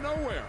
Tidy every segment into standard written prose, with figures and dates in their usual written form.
nowhere.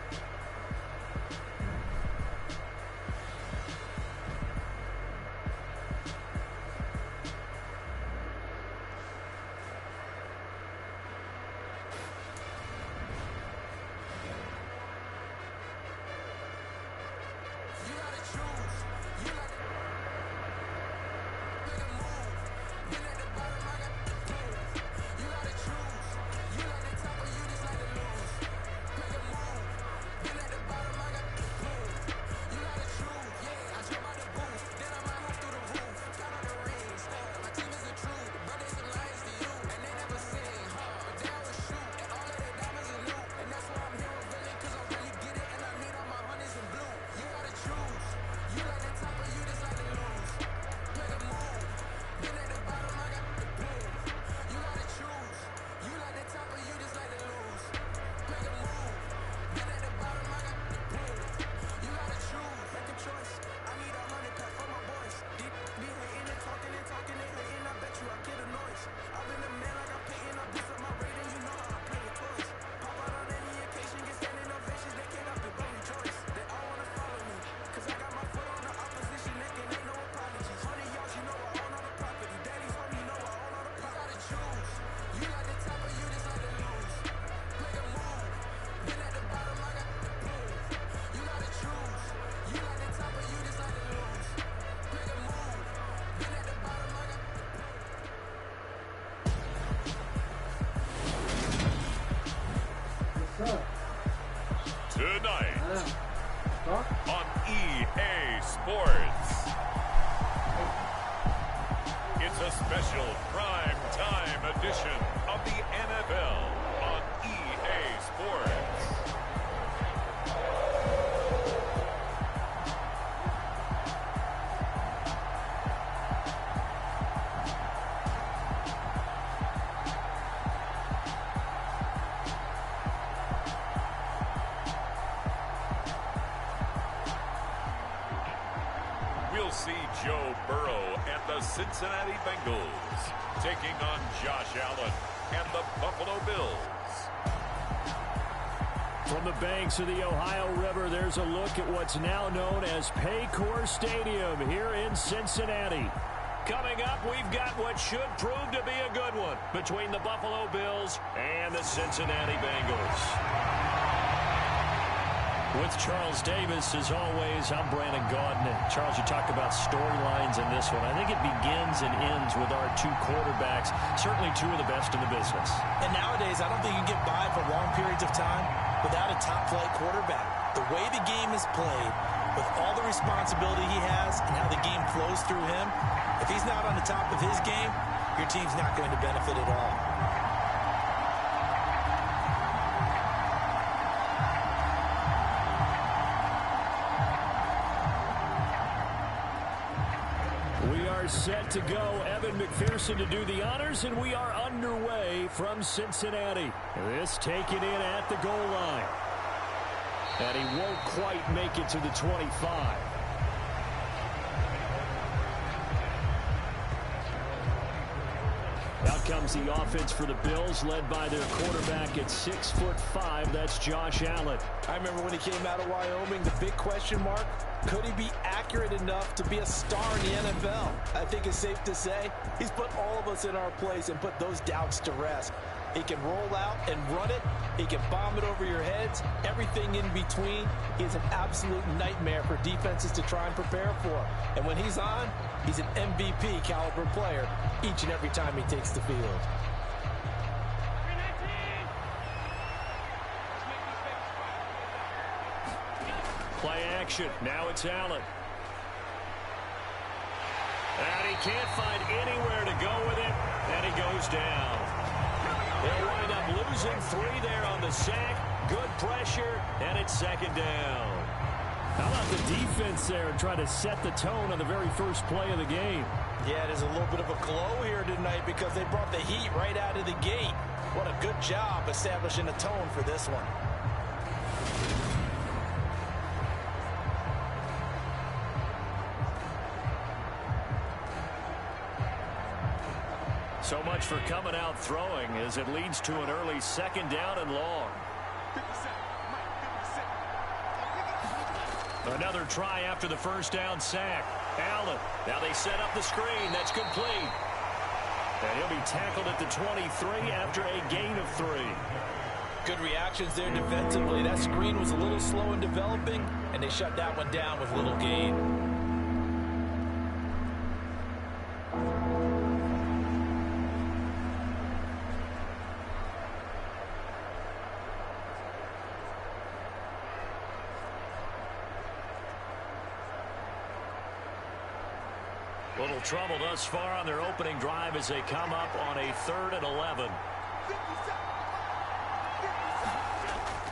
Tonight on EA Sports, it's a special prime time edition of the NFL on EA Sports. We'll see Joe Burrow and the Cincinnati Bengals taking on Josh Allen and the Buffalo Bills. From the banks of the Ohio River, there's a look at what's now known as Paycor Stadium here in Cincinnati. Coming up, we've got what should prove to be a good one between the Buffalo Bills and the Cincinnati Bengals. With Charles Davis, as always, I'm Brandon Gaudin. And Charles, you talk about storylines in this one. I think it begins and ends with our two quarterbacks, certainly two of the best in the business. And nowadays, I don't think you can get by for long periods of time without a top-flight quarterback. The way the game is played, with all the responsibility he has and how the game flows through him, if he's not on the top of his game, your team's not going to benefit at all. Set to go. Evan McPherson to do the honors, and we are underway from Cincinnati. This taken in at the goal line. And he won't quite make it to the 25. Out comes the offense for the Bills, led by their quarterback at 6'5". That's Josh Allen. I remember when he came out of Wyoming, the big question mark, could he be accurate enough to be a star in the NFL? I think it's safe to say he's put all of us in our place and put those doubts to rest. He can roll out and run it. He can bomb it over your heads. Everything in between. He's an absolute nightmare for defenses to try and prepare for. And when he's on, he's an MVP caliber player each and every time he takes the field. Play action. Now it's Allen. And he can't find anywhere to go with it. And he goes down. They'll wind up losing 3 there on the sack. Good pressure. And it's second down. How about the defense there and try to set the tone on the very first play of the game? Yeah, there's a little bit of a glow here tonight because they brought the heat right out of the gate. What a good job establishing a tone for this one. So much for coming out throwing as it leads to an early second down and long. Another try after the first down sack. Allen. Now they set up the screen. That's complete. And he'll be tackled at the 23 after a gain of 3. Good reactions there defensively. That screen was a little slow in developing, and they shut that one down with little gain. Little trouble thus far on their opening drive as they come up on a 3rd and 11.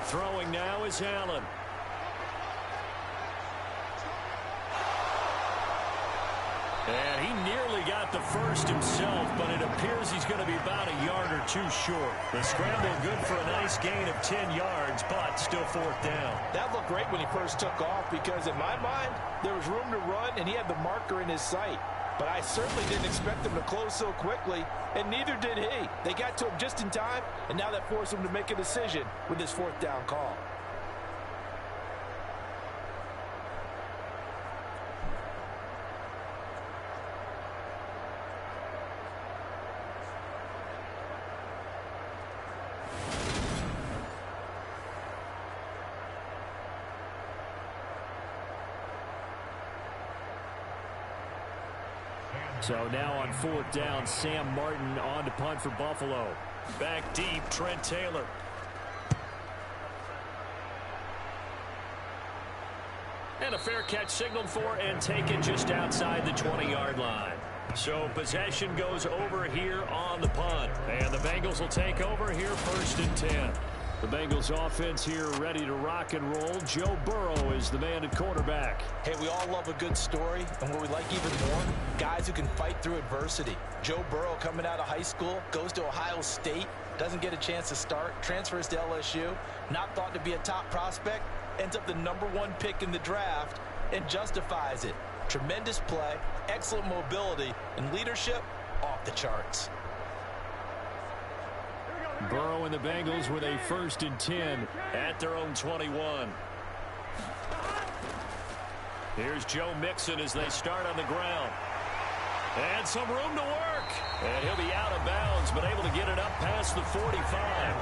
Throwing now is Allen. And he nearly got the first himself, but it appears he's going to be about a yard or 2 short. The scramble good for a nice gain of 10 yards, but still 4th down. That looked great when he first took off because in my mind, there was room to run and he had the marker in his sight. But I certainly didn't expect him to close so quickly, and neither did he. They got to him just in time, and now that forced him to make a decision with his 4th down call. So now on 4th down, Sam Martin on to punt for Buffalo. Back deep, Trent Taylor. And a fair catch signaled for and taken just outside the 20-yard line. So possession goes over here on the punt. And the Bengals will take over here 1st and 10. The Bengals offense here ready to rock and roll. Joe Burrow is the man at quarterback. Hey, we all love a good story, and what we like even more, guys who can fight through adversity. Joe Burrow coming out of high school, goes to Ohio State, doesn't get a chance to start, transfers to LSU, not thought to be a top prospect, ends up the #1 pick in the draft, and justifies it. Tremendous play, excellent mobility, and leadership off the charts. Burrow and the Bengals with a 1st and 10 at their own 21. Here's Joe Mixon as they start on the ground. And some room to work. And he'll be out of bounds, but able to get it up past the 45.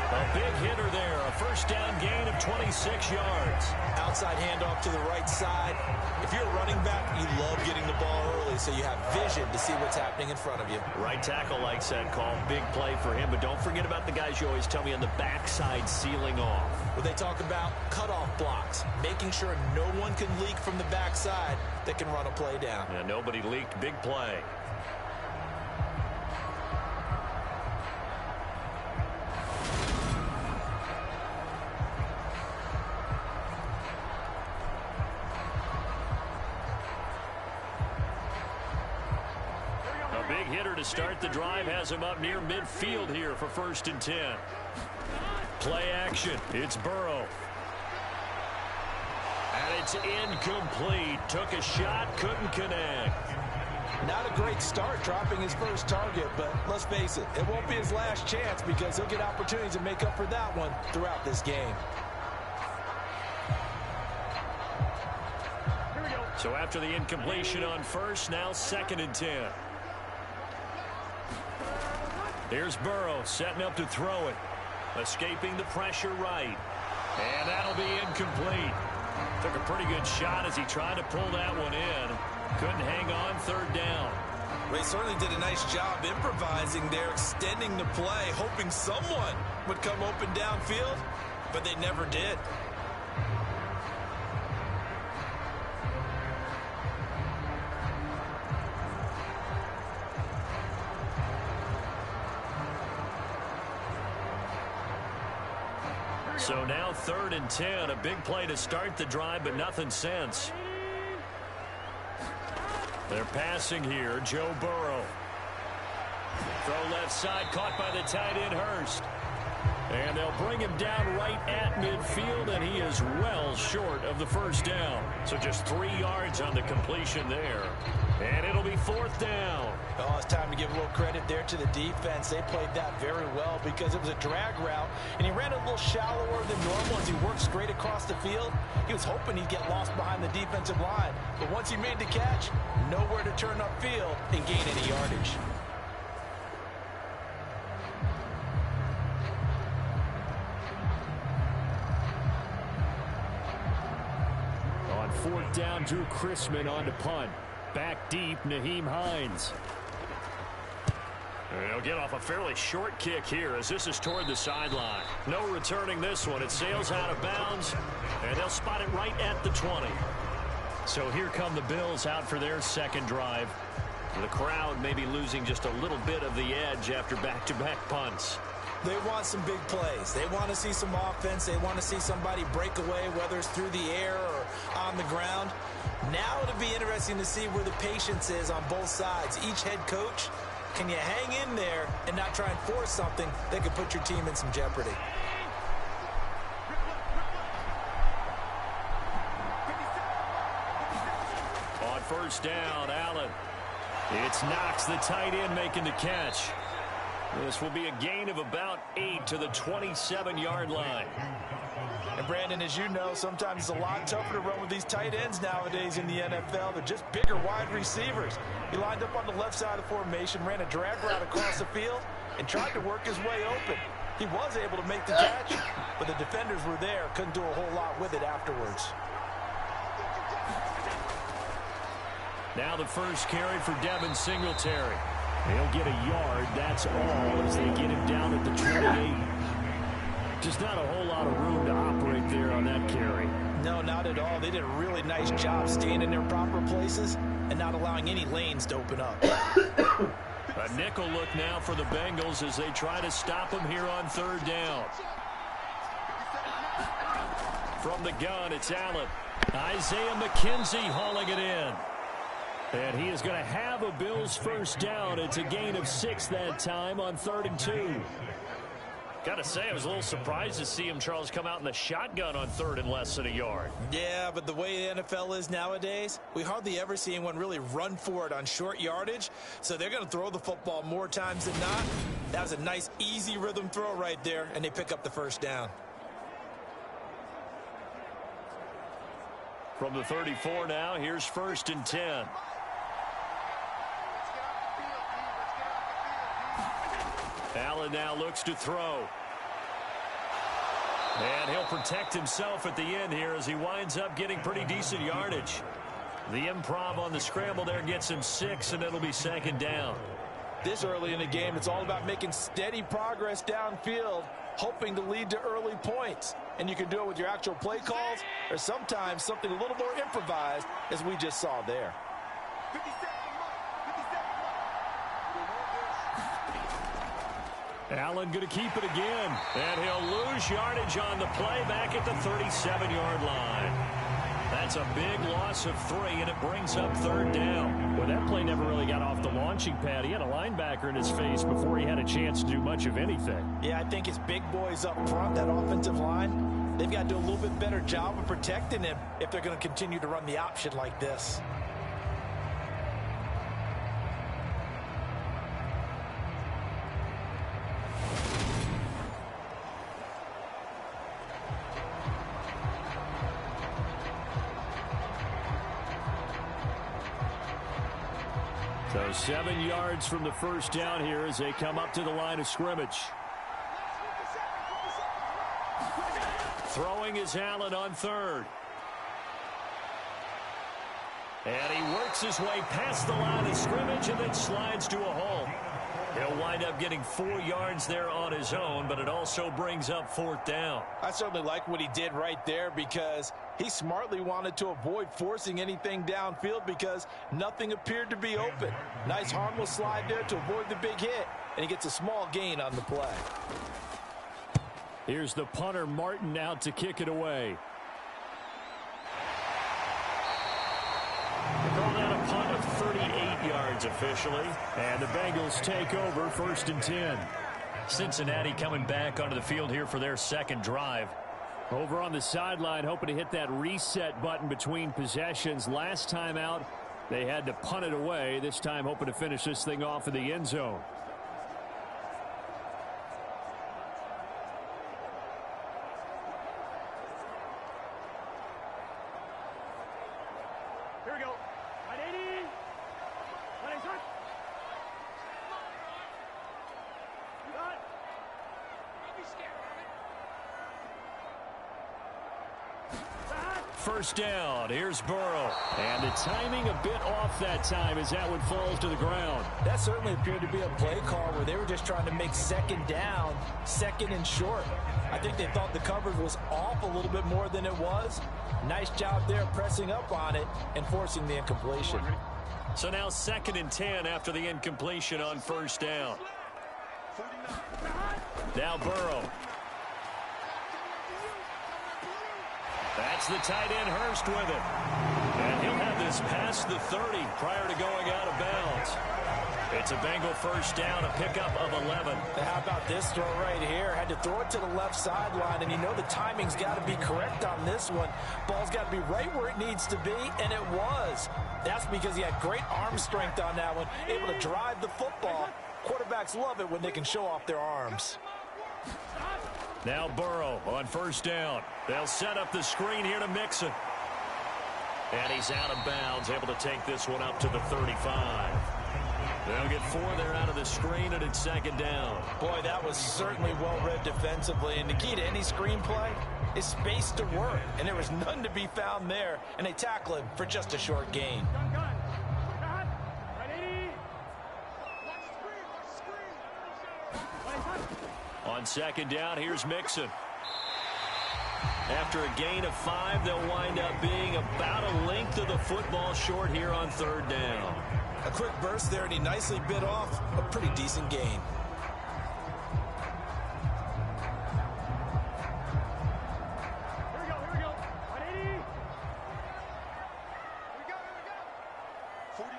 A big hitter there. A 1st down gain of 26 yards. Outside handoff to the right side. If you're a running back, you love getting the ball early so you have vision to see what's happening in front of you. Right tackle likes that call. Big play for him, but don't forget about the guys you always tell me on the backside sealing off. Well, they talk about cutoff blocks, making sure no one can leak from the backside that can run a play down. Yeah, nobody leaked. Big play. To start the drive has him up near midfield here for 1st and 10. Play action. It's Burrow. And it's incomplete. Took a shot, couldn't connect. Not a great start dropping his first target, but let's face it, it won't be his last chance because he'll get opportunities to make up for that one throughout this game. So after the incompletion on 1st, now 2nd and 10. Here's Burrow setting up to throw it. Escaping the pressure right. And that'll be incomplete. Took a pretty good shot as he tried to pull that one in. Couldn't hang on 3rd down. They certainly did a nice job improvising there, extending the play, hoping someone would come open downfield, but they never did. So now 3rd and 10. A big play to start the drive, but nothing since. They're passing here. Joe Burrow. Throw left side, caught by the tight end Hurst. And they'll bring him down right at midfield, and he is well short of the first down. So just 3 yards on the completion there. And it'll be 4th down. Oh, it's time to give a little credit there to the defense. They played that very well because it was a drag route, and he ran a little shallower than normal as he worked straight across the field. He was hoping he'd get lost behind the defensive line, but once he made the catch, nowhere to turn upfield and gain any yardage. On 4th down, Drew Chrisman on to punt. Back deep, Nyheim Hines. And he'll get off a fairly short kick here as this is toward the sideline. No returning this one. It sails out of bounds, and they'll spot it right at the 20. So here come the Bills out for their second drive. The crowd may be losing just a little bit of the edge after back-to-back punts. They want some big plays. They want to see some offense. They want to see somebody break away, whether it's through the air or on the ground. Now it'll be interesting to see where the patience is on both sides. Each head coach, can you hang in there and not try and force something that could put your team in some jeopardy? On 1st down, Allen. It's Knox, the tight end, making the catch. This will be a gain of about 8 to the 27-yard line. And Brandon, as you know, sometimes it's a lot tougher to run with these tight ends nowadays in the NFL. They're just bigger wide receivers. He lined up on the left side of the formation, ran a drag route across the field, and tried to work his way open. He was able to make the catch, but the defenders were there, couldn't do a whole lot with it afterwards. Now the first carry for Devin Singletary. He'll get a yard, that's all, as they get him down at the 28. Just not a whole lot of room to operate there on that carry. No, not at all. They did a really nice job staying in their proper places and not allowing any lanes to open up. A nickel look now for the Bengals as they try to stop him here on 3rd down. From the gun, it's Allen. Isaiah McKenzie hauling it in. And he is going to have a Bills first down. It's a gain of 6 that time on 3rd and 2. Got to say, I was a little surprised to see him, Charles, come out in the shotgun on 3rd and less than a yard. Yeah, but the way the NFL is nowadays, we hardly ever see anyone really run for it on short yardage. So they're going to throw the football more times than not. That was a nice, easy rhythm throw right there, and they pick up the first down. From the 34 now, here's 1st and 10. Allen now looks to throw. And he'll protect himself at the end here as he winds up getting pretty decent yardage. The improv on the scramble there gets him 6, and it'll be 2nd down. This early in the game, it's all about making steady progress downfield, hoping to lead to early points. And you can do it with your actual play calls or sometimes something a little more improvised, as we just saw there. Allen going to keep it again, and he'll lose yardage on the play back at the 37-yard line. That's a big loss of 3, and it brings up 3rd down. Well, that play never really got off the launching pad. He had a linebacker in his face before he had a chance to do much of anything. Yeah, I think his big boys up front, that offensive line, they've got to do a little bit better job of protecting him if they're going to continue to run the option like this. So 7 yards from the first down here as they come up to the line of scrimmage. Throwing is Allen on 3rd. And he works his way past the line of scrimmage and then slides to a hole. He'll wind up getting 4 yards there on his own, but it also brings up 4th down. I certainly like what he did right there because he smartly wanted to avoid forcing anything downfield because nothing appeared to be open. Nice harmless slide there to avoid the big hit, and he gets a small gain on the play. Here's the punter, Martin, out to kick it away. They call that a punt of 38 yards officially, and the Bengals take over 1st and 10. Cincinnati coming back onto the field here for their second drive. Over on the sideline, hoping to hit that reset button between possessions. Last time out, they had to punt it away. This time, hoping to finish this thing off in the end zone. Here we go. 180. 180. You got it. Don't be scared. First down. Here's Burrow. And the timing a bit off that time as that one falls to the ground. That certainly appeared to be a play call where they were just trying to make second down, second and short. I think they thought the coverage was off a little bit more than it was. Nice job there pressing up on it and forcing the incompletion. So now 2nd and 10 after the incompletion on first down. Now Burrow. That's the tight end Hurst with it. And he'll have this past the 30 prior to going out of bounds. It's a Bengal first down, a pickup of 11. How about this throw right here? Had to throw it to the left sideline, and you know the timing's got to be correct on this one. Ball's got to be right where it needs to be, and it was. That's because he had great arm strength on that one, able to drive the football. Quarterbacks love it when they can show off their arms. Now Burrow on first down. They'll set up the screen here to Mixon. And he's out of bounds, able to take this one up to the 35. They'll get 4 there out of the screen, and it's 2nd down. Boy, that was certainly well-read defensively. And the key to any screenplay is space to work. And there was none to be found there. And they tackle him for just a short gain. On 2nd down, here's Mixon. After a gain of 5, they'll wind up being about a length of the football short here on 3rd down. A quick burst there, and he nicely bit off a pretty decent gain. Here we go. 180. Here we go. 49,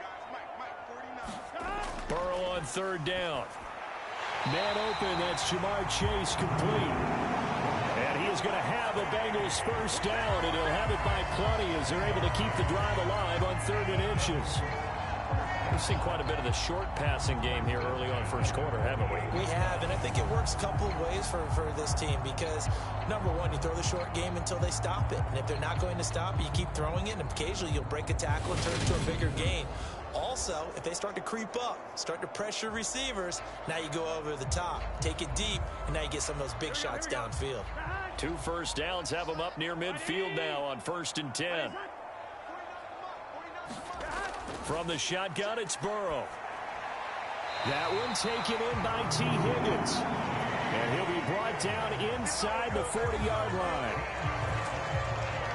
guys. Mike, 49. Burrow on 3rd down. Man open, that's Jamar Chase complete. And he is going to have the Bengals first down, and he'll have it by plenty as they're able to keep the drive alive on 3rd and inches. We've seen quite a bit of the short passing game here early on first quarter, haven't we? We have, and I think it works a couple of ways for this team because, number one, you throw the short game until they stop it. And if they're not going to stop it, you keep throwing it, and occasionally you'll break a tackle and turn it to a bigger gain. Also, if they start to creep up, start to pressure receivers, now you go over the top, take it deep, and now you get some of those big shots downfield. 2 first downs have them up near midfield now on 1st and 10. From the shotgun, it's Burrow. That one taken in by T. Higgins. And he'll be brought down inside the 40-yard line.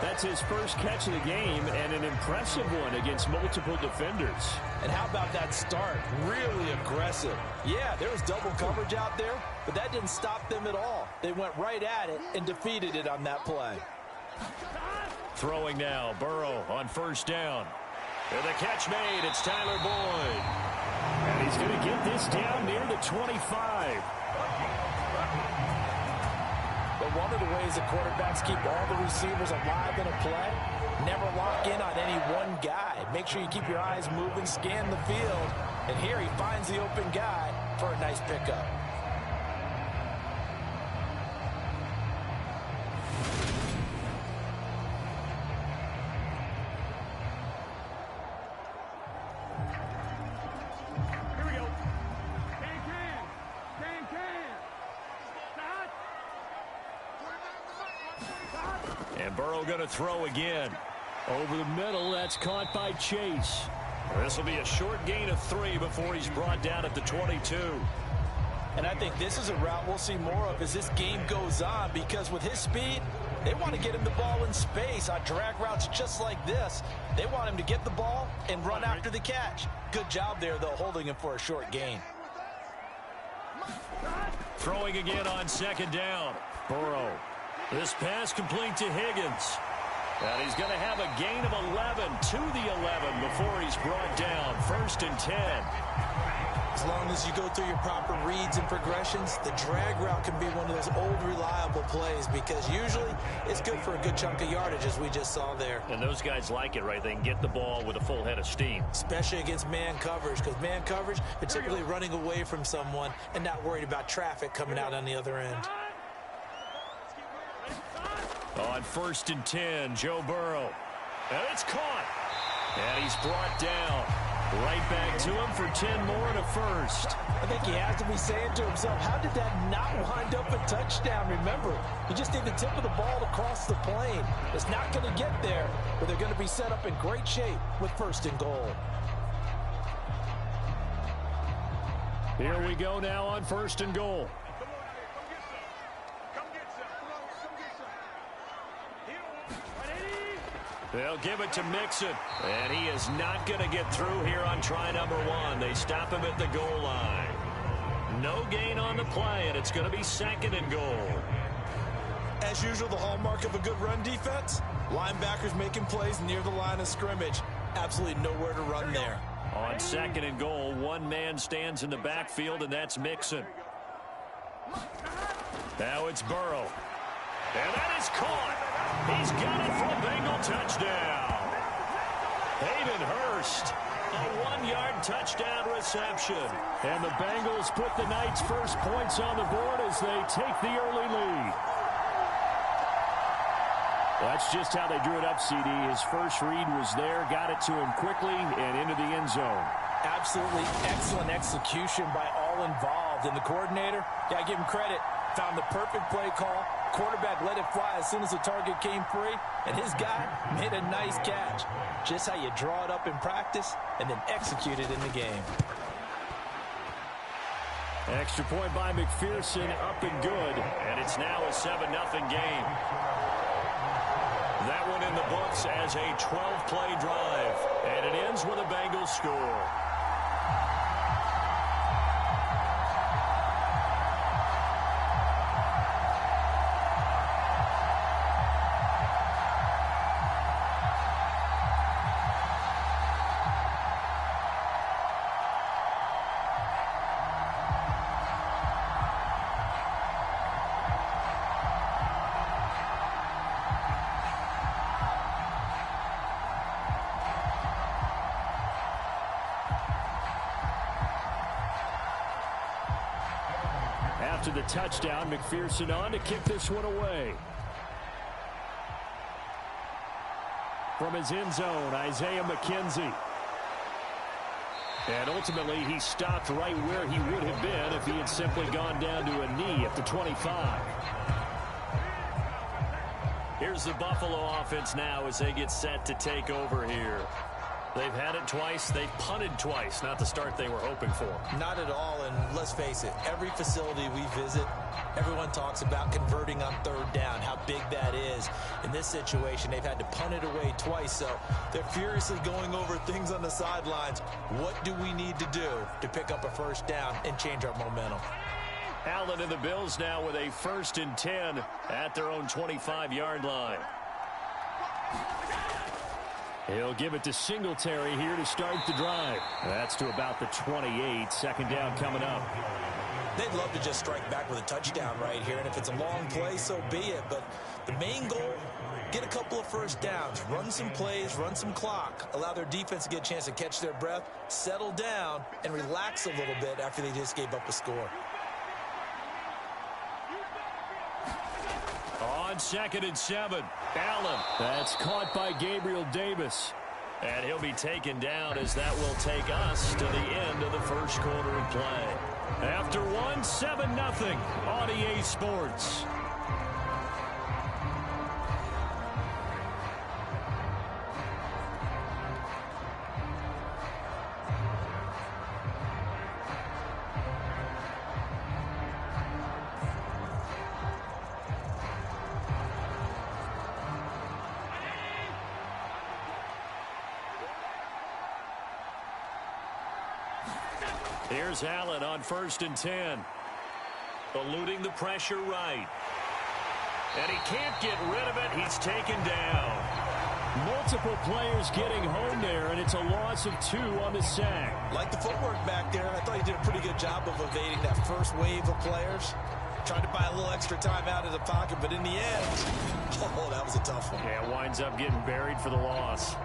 That's his first catch of the game, and an impressive one against multiple defenders. And how about that start? Really aggressive. Yeah, there was double coverage out there, but that didn't stop them at all. They went right at it and defeated it on that play. Throwing now, Burrow on first down. And the catch made, it's Tyler Boyd. And he's going to get this down near the 25. But one of the ways that quarterbacks keep all the receivers alive in a play, never lock in on any one guy. Make sure you keep your eyes moving, scan the field. And here he finds the open guy for a nice pickup. Here we go. Can. And Burrow going to throw again. Over the middle, that's caught by Chase. This will be a short gain of 3 before he's brought down at the 22. And I think this is a route we'll see more of as this game goes on, because with his speed, they want to get him the ball in space on drag routes just like this. They want him to get the ball and run after the catch. Good job there, though, holding him for a short gain. Throwing again on 2nd down. Burrow. This pass complete to Higgins. And he's going to have a gain of 11 to the 11 before he's brought down. 1st and 10. As long as you go through your proper reads and progressions, the drag route can be one of those old reliable plays because usually it's good for a good chunk of yardage, as we just saw there. And those guys like it, right? They can get the ball with a full head of steam. Especially against man coverage, because man coverage, they're typically running away from someone and not worried about traffic coming out on the other end. On 1st and 10, Joe Burrow. And it's caught. And he's brought down. Right back to him for 10 more and a first. I think he has to be saying to himself, how did that not wind up a touchdown? Remember, he just did the tip of the ball across the plane. It's not going to get there, but they're going to be set up in great shape with 1st and goal. Here we go now on 1st and goal. They'll give it to Mixon. And he is not going to get through here on try number 1. They stop him at the goal line. No gain on the play, and it's going to be 2nd and goal. As usual, the hallmark of a good run defense, linebackers making plays near the line of scrimmage. Absolutely nowhere to run there. On 2nd and goal, one man stands in the backfield, and that's Mixon. Now it's Burrow. And that is caught. He's got it for a Bengal touchdown. Hayden Hurst, a 1-yard touchdown reception. And the Bengals put the night's first points on the board as they take the early lead. That's just how they drew it up, CD. His first read was there, got it to him quickly, and into the end zone. Absolutely excellent execution by all involved. And the coordinator, got to give him credit, found the perfect play call. Quarterback let it fly as soon as the target came free, and his guy made a nice catch. Just how you draw it up in practice and then execute it in the game. Extra point by McPherson, up and good. And it's now a 7-0 game. That one in the books as a 12-play drive. And it ends with a Bengals score. After the touchdown, McPherson on to kick this one away. From his end zone, Isaiah McKenzie. And ultimately, he stopped right where he would have been if he had simply gone down to a knee at the 25. Here's the Buffalo offense now as they get set to take over here. They've had it twice. They've punted twice. Not the start they were hoping for. Not at all, and let's face it, every facility we visit, everyone talks about converting on 3rd down, how big that is. In this situation, they've had to punt it away twice, so they're furiously going over things on the sidelines. What do we need to do to pick up a 1st down and change our momentum? Allen and the Bills now with a 1st and 10 at their own 25-yard line. He'll give it to Singletary here to start the drive. That's to about the 28. 2nd down coming up. They'd love to just strike back with a touchdown right here, and if it's a long play, so be it. But the main goal, get a couple of 1st downs, run some plays, run some clock, allow their defense to get a chance to catch their breath, settle down, and relax a little bit after they just gave up a score. On 2nd and 7, Allen. That's caught by Gabriel Davis. And he'll be taken down as that will take us to the end of the 1st quarter of play. After 7-0 on EA Sports. Here's Allen on 1st and 10. Eluding the pressure right. And he can't get rid of it. He's taken down. Multiple players getting home there, and it's a loss of 2 on the sack. Like the footwork back there, I thought he did a pretty good job of evading that first wave of players. Tried to buy a little extra time out of the pocket, but in the end, oh, that was a tough one. Yeah, winds up getting buried for the loss.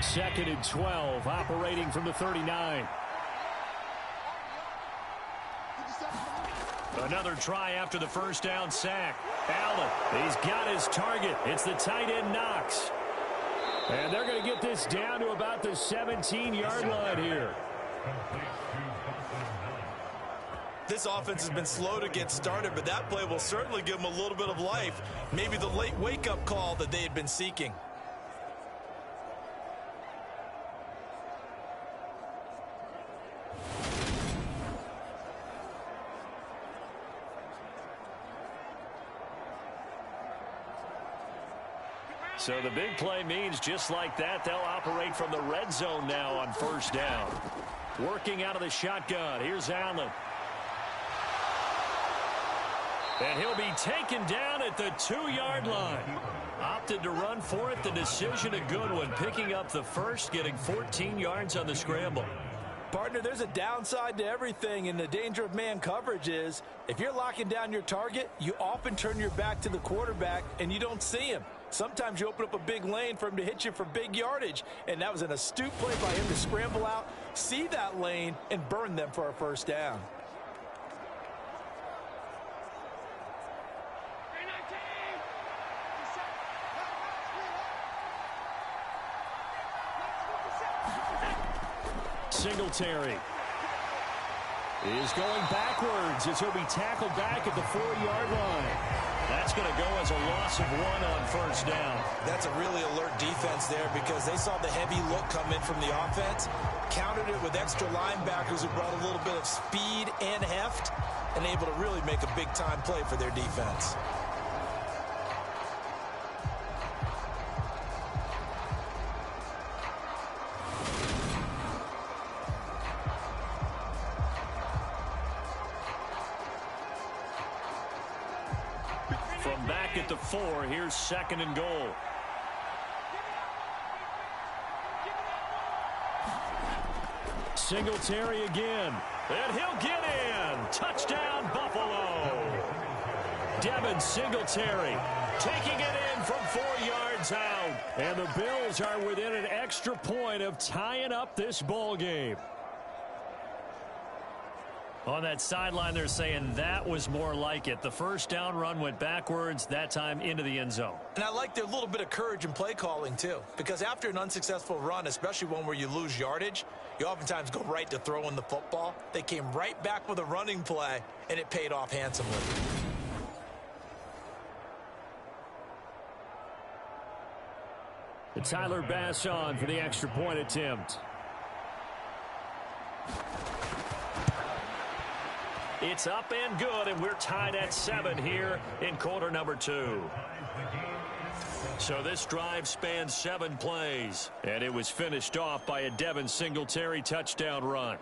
Second and 12, operating from the 39. Another try after the first down sack. Allen, he's got his target. It's the tight end Knox. And they're going to get this down to about the 17-yard line here. This offense has been slow to get started, but that play will certainly give them a little bit of life. Maybe the late wake-up call that they had been seeking. So the big play means just like that, they'll operate from the red zone now on first down. Working out of the shotgun. Here's Allen. And he'll be taken down at the 2-yard line. Opted to run for it. The decision a good one. Picking up the first, getting 14 yards on the scramble. Partner, there's a downside to everything, and the danger of man coverage is if you're locking down your target, you often turn your back to the quarterback and you don't see him. Sometimes you open up a big lane for him to hit you for big yardage, and that was an astute play by him to scramble out, see that lane, and burn them for a first down. Singletary is going backwards as he'll be tackled back at the 4-yard line. That's going to go as a loss of 1 on first down. That's a really alert defense there because they saw the heavy look come in from the offense, countered it with extra linebackers who brought a little bit of speed and heft, and able to really make a big-time play for their defense. From back at the 4, here's second and goal. Singletary again. And he'll get in. Touchdown, Buffalo. Devin Singletary taking it in from 4 yards out. And the Bills are within an extra point of tying up this ball game. On that sideline, they're saying that was more like it. The first down run went backwards, that time into the end zone. And I like their little bit of courage in play calling, too. Because after an unsuccessful run, especially one where you lose yardage, you oftentimes go right to throwing the football. They came right back with a running play, and it paid off handsomely. And Tyler Bass on for the extra point attempt. It's up and good, and we're tied at 7 here in quarter number 2. So this drive spans 7 plays, and it was finished off by a Devin Singletary touchdown run.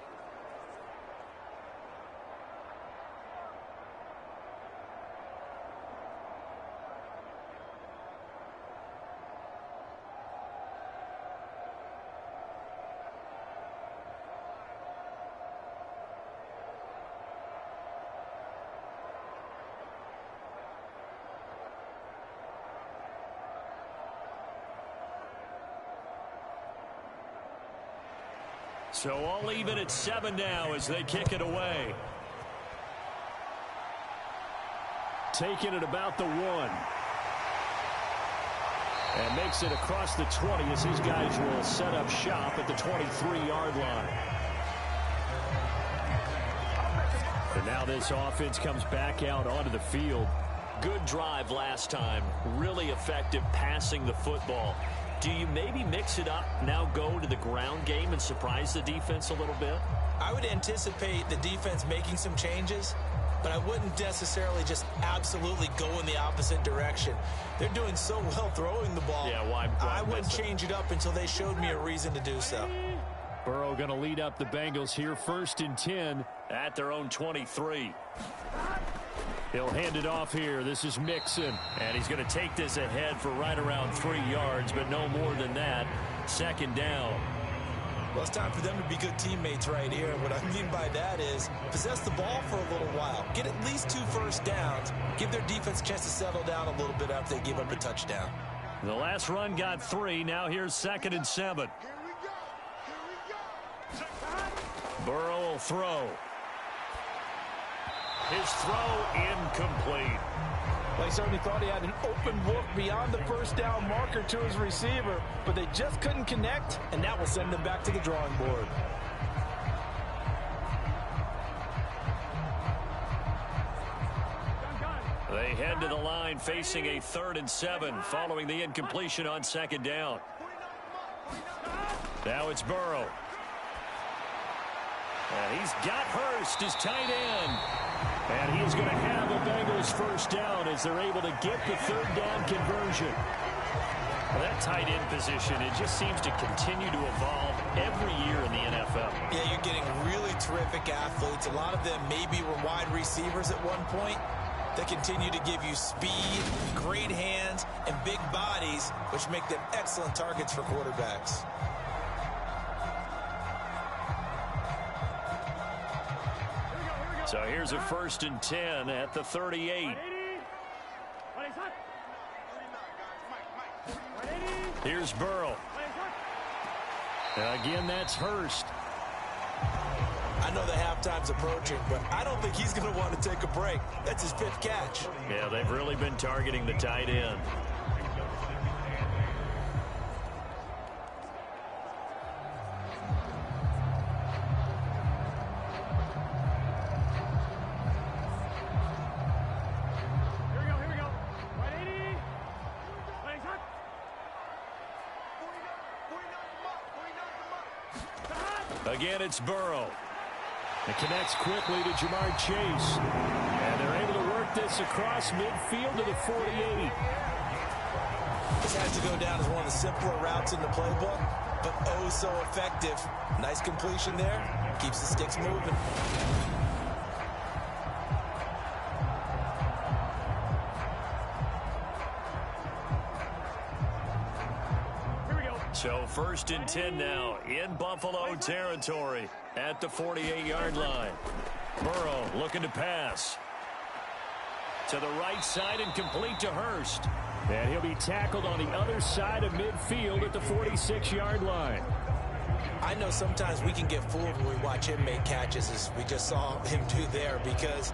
So all even at 7 now as they kick it away. Taking it about the 1. And makes it across the 20 as these guys will set up shop at the 23-yard line. And now this offense comes back out onto the field. Good drive last time. Really effective passing the football. Do you maybe mix it up, now go to the ground game and surprise the defense a little bit? I would anticipate the defense making some changes, but I wouldn't necessarily just absolutely go in the opposite direction. They're doing so well throwing the ball. Yeah, why I wouldn't change it up until they showed me a reason to do so. Burrow going to lead up the Bengals here, 1st and 10 at their own 23. He'll hand it off here. This is Mixon. And he's going to take this ahead for right around 3 yards, but no more than that. 2nd down. Well, it's time for them to be good teammates right here. What I mean by that is possess the ball for a little while. Get at least 2 first downs. Give their defense a chance to settle down a little bit after they give up a touchdown. The last run got 3. Now here's 2nd and 7. Burrow will throw. His throw incomplete. Well, he certainly thought he had an open look beyond the first down marker to his receiver, but they just couldn't connect, and that will send them back to the drawing board. They head to the line facing a 3rd and 7 following the incompletion on 2nd down. Now it's Burrow. And he's got Hurst, his tight end. And he is going to have a Bengals first down as they're able to get the 3rd down conversion. Well, that tight end position, it just seems to continue to evolve every year in the NFL. Yeah, you're getting really terrific athletes. A lot of them maybe were wide receivers at one point. They continue to give you speed, great hands, and big bodies, which make them excellent targets for quarterbacks. So here's a 1st and 10 at the 38. Here's Burrow. And again, that's Hurst. I know the halftime's approaching, but I don't think he's going to want to take a break. That's his 5th catch. Yeah, they've really been targeting the tight end. Again, it's Burrow. It connects quickly to Jamar Chase. And they're able to work this across midfield to the 48. This has to go down as one of the simpler routes in the playbook, but oh so effective. Nice completion there. Keeps the sticks moving. So 1st and 10 now in Buffalo territory at the 48-yard line. Burrow looking to pass. To the right side and complete to Hurst. And he'll be tackled on the other side of midfield at the 46-yard line. I know sometimes we can get fooled when we watch him make catches, as we just saw him do there, because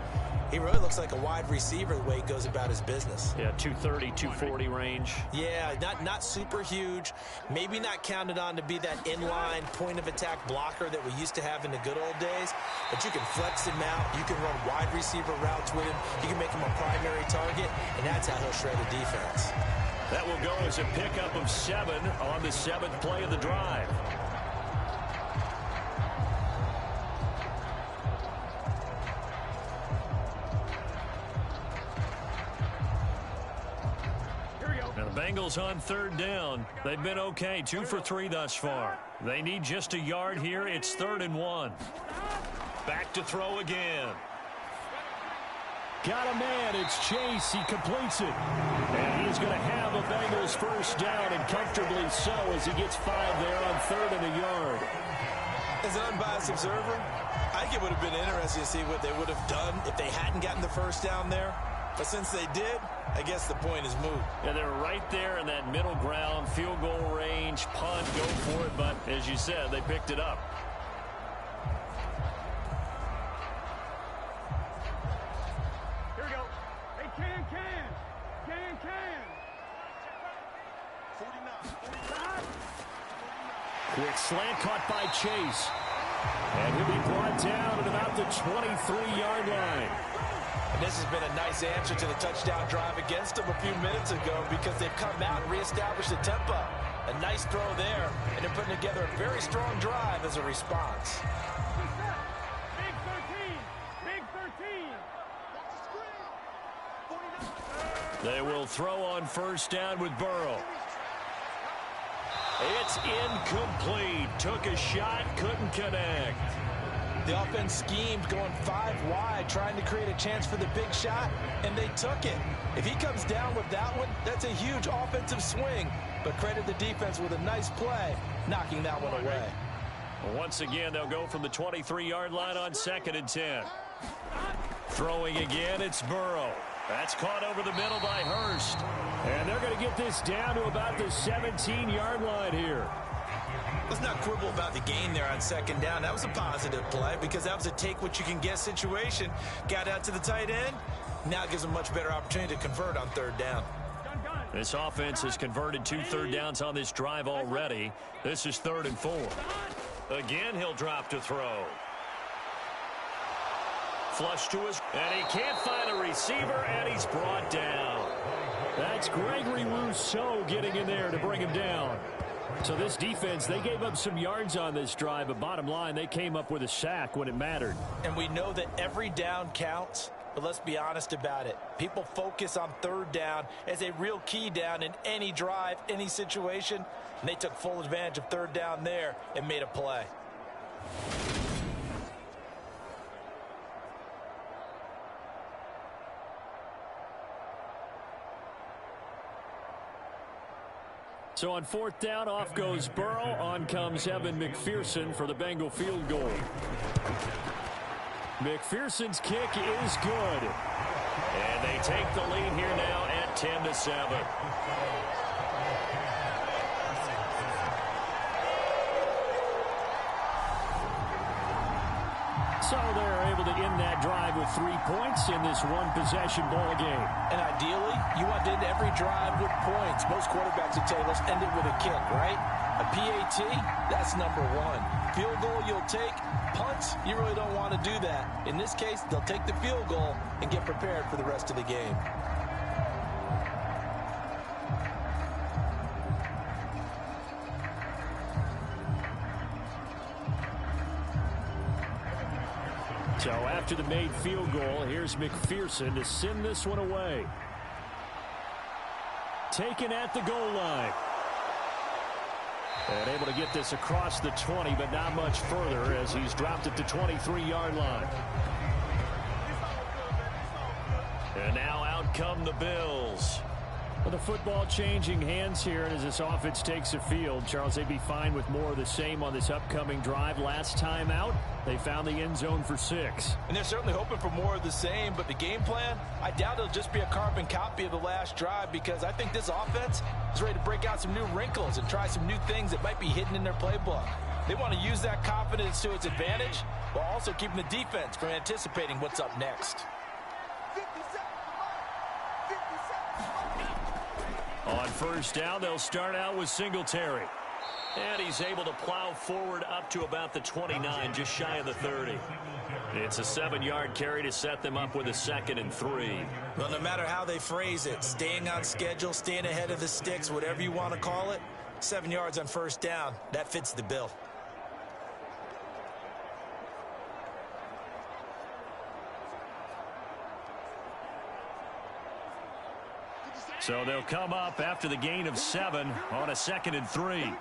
he really looks like a wide receiver the way he goes about his business. Yeah, 230, 240 range. Yeah, not super huge. Maybe not counted on to be that inline point-of-attack blocker that we used to have in the good old days. But you can flex him out. You can run wide receiver routes with him. You can make him a primary target, and that's how he'll shred a defense. That will go as a pickup of 7 on the 7th play of the drive. Bengals on 3rd down. They've been okay, 2 for 3 thus far. They need just a yard here. It's 3rd and 1. Back to throw again. Got a man. It's Chase. He completes it. And he's going to have a Bengals first down, and comfortably so, as he gets 5 there on 3rd and a yard. As an unbiased observer, I think it would have been interesting to see what they would have done if they hadn't gotten the first down there. But since they did, I guess the point is moot. Yeah, they're right there in that middle ground, field goal range, punt, go for it. But as you said, they picked it up. Here we go. Hey, can. 49. Quick slant caught by Chase. And he'll be brought down at about the 23-yard line. And this has been a nice answer to the touchdown drive against them a few minutes ago, because they've come out and reestablished the tempo. A nice throw there, and they're putting together a very strong drive as a response. Big 13. Big 13. They will throw on first down with Burrow. It's incomplete. Took a shot, couldn't connect. The offense schemed going 5 wide, trying to create a chance for the big shot, and they took it. If he comes down with that one, that's a huge offensive swing. But credit the defense with a nice play, knocking that one away. Once again, they'll go from the 23-yard line on 2nd and 10. Throwing again, it's Burrow. That's caught over the middle by Hurst. And they're going to get this down to about the 17-yard line here. Let's not quibble about the gain there on 2nd down. That was a positive play because that was a take-what-you-can-get situation. Got out to the tight end. Now it gives them a much better opportunity to convert on 3rd down. This offense has converted 2 third downs on this drive already. This is 3rd and 4. Again, he'll drop to throw. Flush to his, and he can't find a receiver, and he's brought down. That's Gregory Rousseau getting in there to bring him down. So this defense, they gave up some yards on this drive, but bottom line, they came up with a sack when it mattered. And we know that every down counts, but let's be honest about it. People focus on 3rd down as a real key down in any drive, any situation, and they took full advantage of 3rd down there and made a play. So on 4th down, off goes Burrow. On comes Evan McPherson for the Bengal field goal. McPherson's kick is good. And they take the lead here now at 10-7. So they're able to end that drive with 3 points in this one-possession ball game. And ideally, you want to end every drive with points. Most quarterbacks would tell you, let's end it with a kick, right? A PAT, that's number 1. Field goal you'll take. Punts, you really don't want to do that. In this case, they'll take the field goal and get prepared for the rest of the game. So after the made field goal, here's McPherson to send this one away. Taken at the goal line. And able to get this across the 20, but not much further as he's dropped at the 23-yard line. And now out come the Bills. Well, the football changing hands here, and as this offense takes the field, Charles, they'd be fine with more of the same on this upcoming drive. Last time out, they found the end zone for 6. And they're certainly hoping for more of the same, but the game plan, I doubt it'll just be a carbon copy of the last drive because I think this offense is ready to break out some new wrinkles and try some new things that might be hidden in their playbook. They want to use that confidence to its advantage while also keeping the defense from anticipating what's up next. On first down, they'll start out with Singletary. And he's able to plow forward up to about the 29, just shy of the 30. It's a 7-yard carry to set them up with a 2nd and 3. Well, no matter how they phrase it, staying on schedule, staying ahead of the sticks, whatever you want to call it, 7 yards on first down, that fits the bill. So they'll come up after the gain of 7 on a 2nd and 3.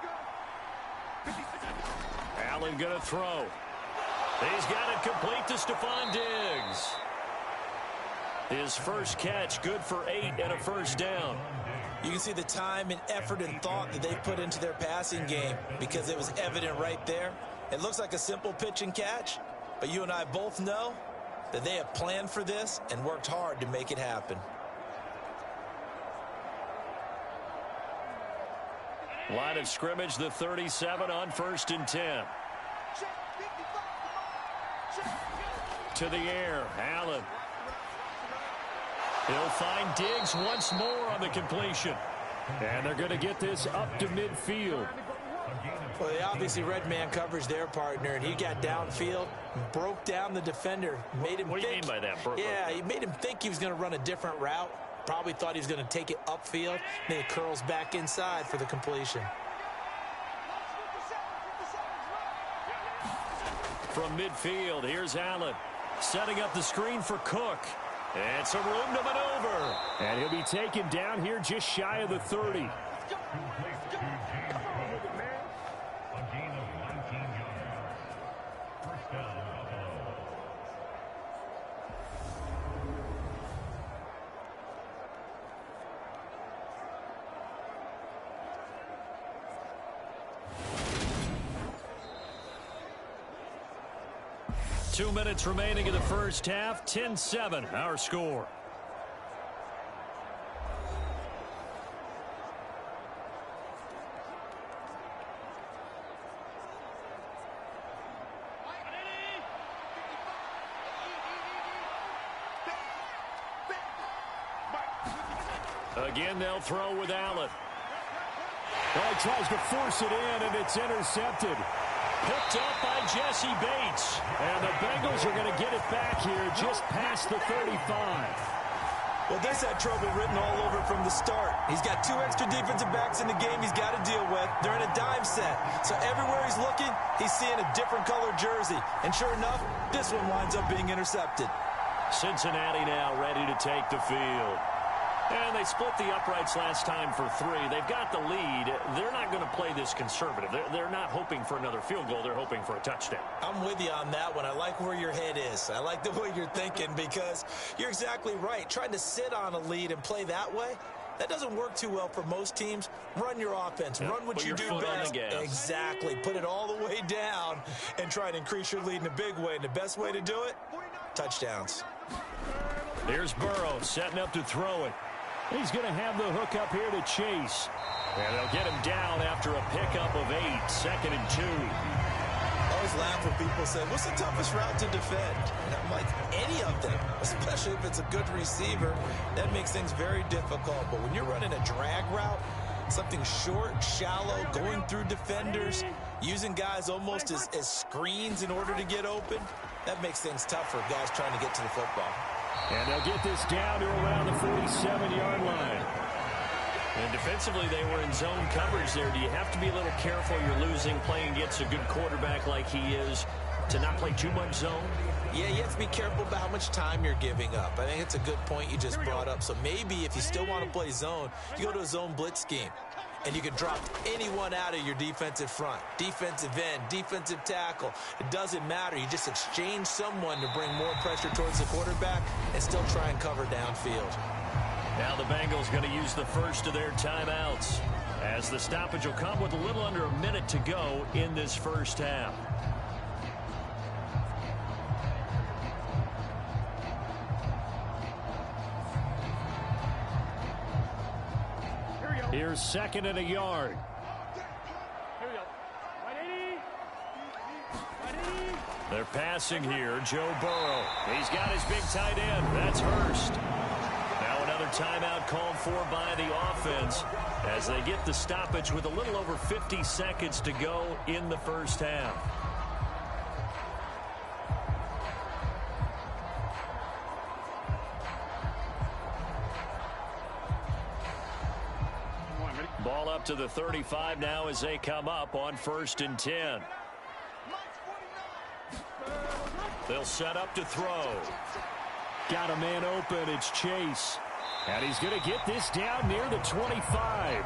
Allen going to throw. He's got it complete to Stephon Diggs. His first catch, good for 8 and a first down. You can see the time and effort and thought that they put into their passing game because it was evident right there. It looks like a simple pitch and catch, but you and I both know that they have planned for this and worked hard to make it happen. Line of scrimmage, the 37 on 1st and 10. To the air, Allen. He'll find Diggs once more on the completion. And they're going to get this up to midfield. Well, they obviously read man coverage their partner, and he got downfield, broke down the defender, made him What do you mean by that, Burko? Yeah, he made him think he was going to run a different route. Probably thought he was going to take it upfield. Then he curls back inside for the completion. from midfield. Here's Allen setting up the screen for Cook. And some room to maneuver. And he'll be taken down here just shy of the 30. 2 minutes remaining in the first half. 10-7, our score. Again, they'll throw with Allen. Well, he tries to force it in, and it's intercepted. Picked up by Jesse Bates. And the Bengals are going to get it back here just past the 35. Well, this had trouble written all over from the start. He's got 2 extra defensive backs in the game he's got to deal with. They're in a dime set. So everywhere he's looking, he's seeing a different colored jersey. And sure enough, this one winds up being intercepted. Cincinnati now ready to take the field. And they split the uprights last time for 3. They've got the lead. They're not going to play this conservative. They're not hoping for another field goal. They're hoping for a touchdown. I'm with you on that one. I like where your head is. I like the way you're thinking because you're exactly right. Trying to sit on a lead and play that way, that doesn't work too well for most teams. Run your offense. Run what you do best. Exactly. Put it all the way down and try to increase your lead in a big way. And the best way to do it, touchdowns. Here's Burrow setting up to throw it. He's going to have the hook up here to Chase. And they'll get him down after a pickup of 8, 2nd and 2. I always laugh when people say, what's the toughest route to defend? And I'm like, any of them, especially if it's a good receiver. That makes things very difficult. But when you're running a drag route, something short, shallow, going through defenders, using guys almost as screens in order to get open, that makes things tough for guys trying to get to the football. And they'll get this down to around the 47-yard line. And defensively, they were in zone coverage there. Do you have to be a little careful? You're losing, playing against a good quarterback like he is, to not play too much zone? Yeah, you have to be careful about how much time you're giving up. I think it's a good point you just brought up. So maybe if you still want to play zone, you go to a zone blitz scheme. And you can drop anyone out of your defensive front. Defensive end, defensive tackle. It doesn't matter. You just exchange someone to bring more pressure towards the quarterback and still try and cover downfield. Now the Bengals going to use the first of their timeouts, as the stoppage will come with a little under a minute to go in this first half. Here's 2nd and a yard. Here we go. 180. They're passing here. Joe Burrow. He's got his big tight end. That's Hurst. Now another timeout called for by the offense as they get the stoppage with a little over 50 seconds to go in the first half. Ball up to the 35 now as they come up on 1st and 10. They'll set up to throw. Got a man open. It's Chase. And he's going to get this down near the 25.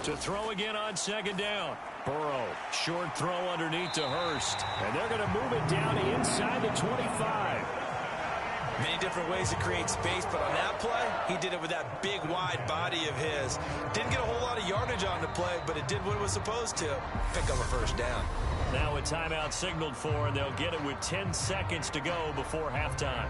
To throw again on 2nd down. Burrow, short throw underneath to Hurst. And they're going to move it down inside the 25. Many different ways to create space, but on that play, he did it with that big, wide body of his. Didn't get a whole lot of yardage on the play, but it did what it was supposed to. Pick up a first down. Now a timeout signaled for, and they'll get it with 10 seconds to go before halftime.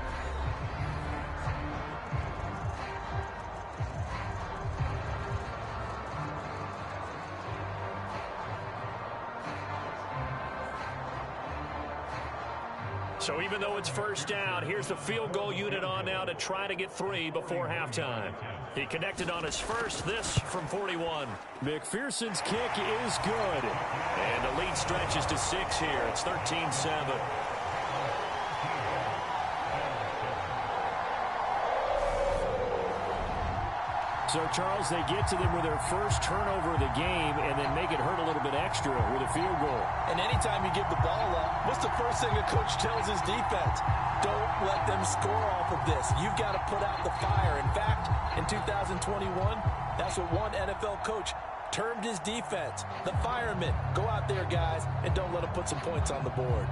So even though it's first down, here's the field goal unit on now to try to get 3 before halftime. He connected on his first, this from 41. McPherson's kick is good. And the lead stretches to 6 here. It's 13-7. So, Charles, they get to them with their first turnover of the game and then make it hurt a little bit extra with a field goal. And anytime you give the ball up, what's the first thing a coach tells his defense? Don't let them score off of this. You've got to put out the fire. In fact, in 2021, that's what one NFL coach termed his defense. The firemen. Go out there, guys, and don't let them put some points on the board.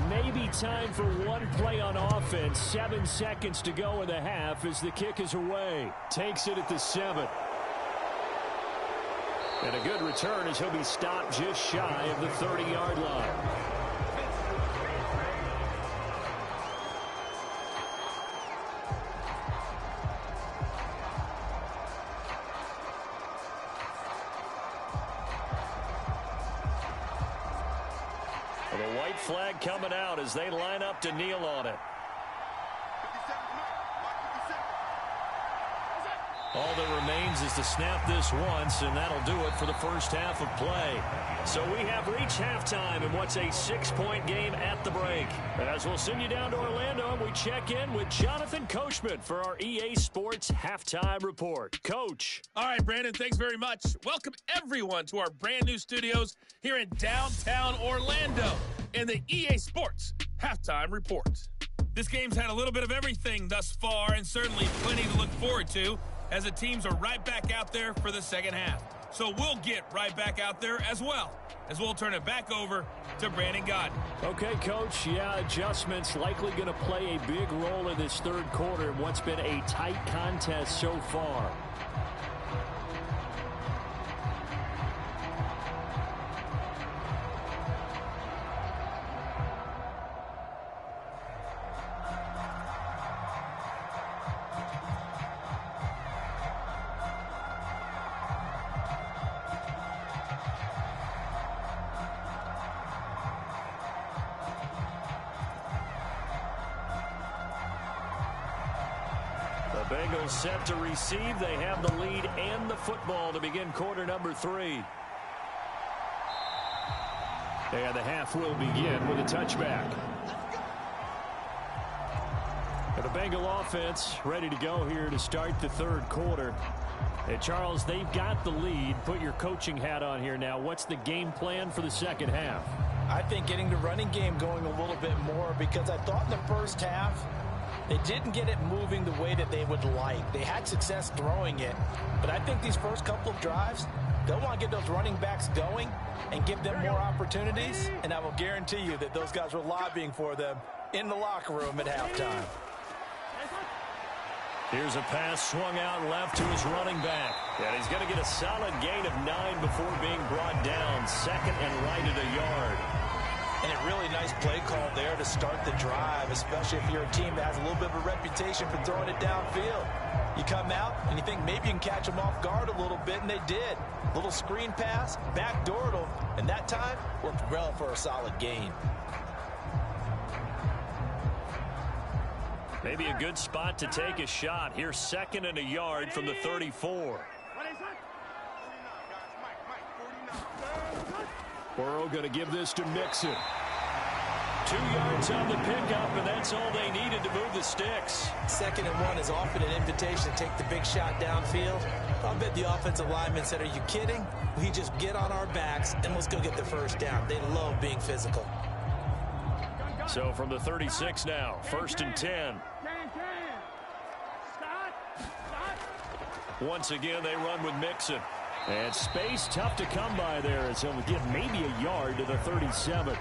Maybe time for one play on offense. 7 seconds to go in the half as the kick is away. Takes it at the 7. And a good return as he'll be stopped just shy of the 30-yard line. The white flag coming out as they line up to kneel on it. All that remains is to snap this once, and that'll do it for the first half of play. So we have reached halftime in what's a 6-point game at the break. As we'll send you down to Orlando, and we check in with Jonathan Coachman for our EA Sports Halftime Report. Coach. All right, Brandon, thanks very much. Welcome, everyone, to our brand-new studios here in downtown Orlando in the EA Sports Halftime Report. This game's had a little bit of everything thus far, and certainly plenty to look forward to, as the teams are right back out there for the second half. So we'll get right back out there as well, as we'll turn it back over to Brandon Godden. Okay, Coach, adjustments likely going to play a big role in this third quarter in what's been a tight contest so far. Bengals set to receive. They have the lead and the football to begin quarter number 3. And the half will begin with a touchback. And the Bengal offense ready to go here to start the third quarter. And Charles, they've got the lead. Put your coaching hat on here now. What's the game plan for the second half? I think getting the running game going a little bit more, because I thought in the first half they didn't get it moving the way that they would like. They had success throwing it, but I think these first couple of drives, they'll want to get those running backs going and give them more opportunities, and I will guarantee you that those guys were lobbying for them in the locker room at halftime. Here's a pass swung out left to his running back. And he's going to get a solid gain of 9 before being brought down. Second and right at a yard. And a really nice play call there to start the drive, especially if you're a team that has a little bit of a reputation for throwing it downfield. You come out and you think maybe you can catch them off guard a little bit, and they did. Little screen pass, backdoored them, and that time worked well for a solid gain. Maybe a good spot to take a shot. Here's second and a yard from the 34. Burrow going to give this to Mixon. 2 yards on the pickup, and that's all they needed to move the sticks. 2nd and 1 is often an invitation to take the big shot downfield. I'll bet the offensive lineman said, are you kidding? We just get on our backs and let's go get the first down. They love being physical. So from the 36 now, 1st and 10. Once again, they run with Mixon. And space tough to come by there as he'll give maybe a yard to the 37.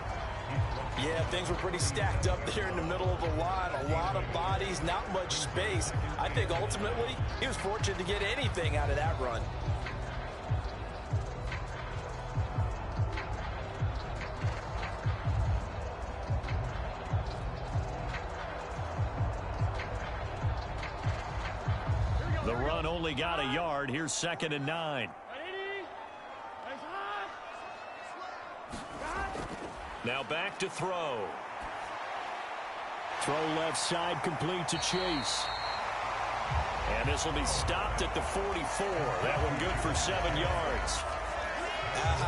Yeah, things were pretty stacked up there in the middle of the line. A lot of bodies, not much space. I think ultimately he was fortunate to get anything out of that run. The run only got a yard. Here's 2nd and 9. Now back to throw. Throw left side, complete to Chase. And this will be stopped at the 44. That one good for 7 yards.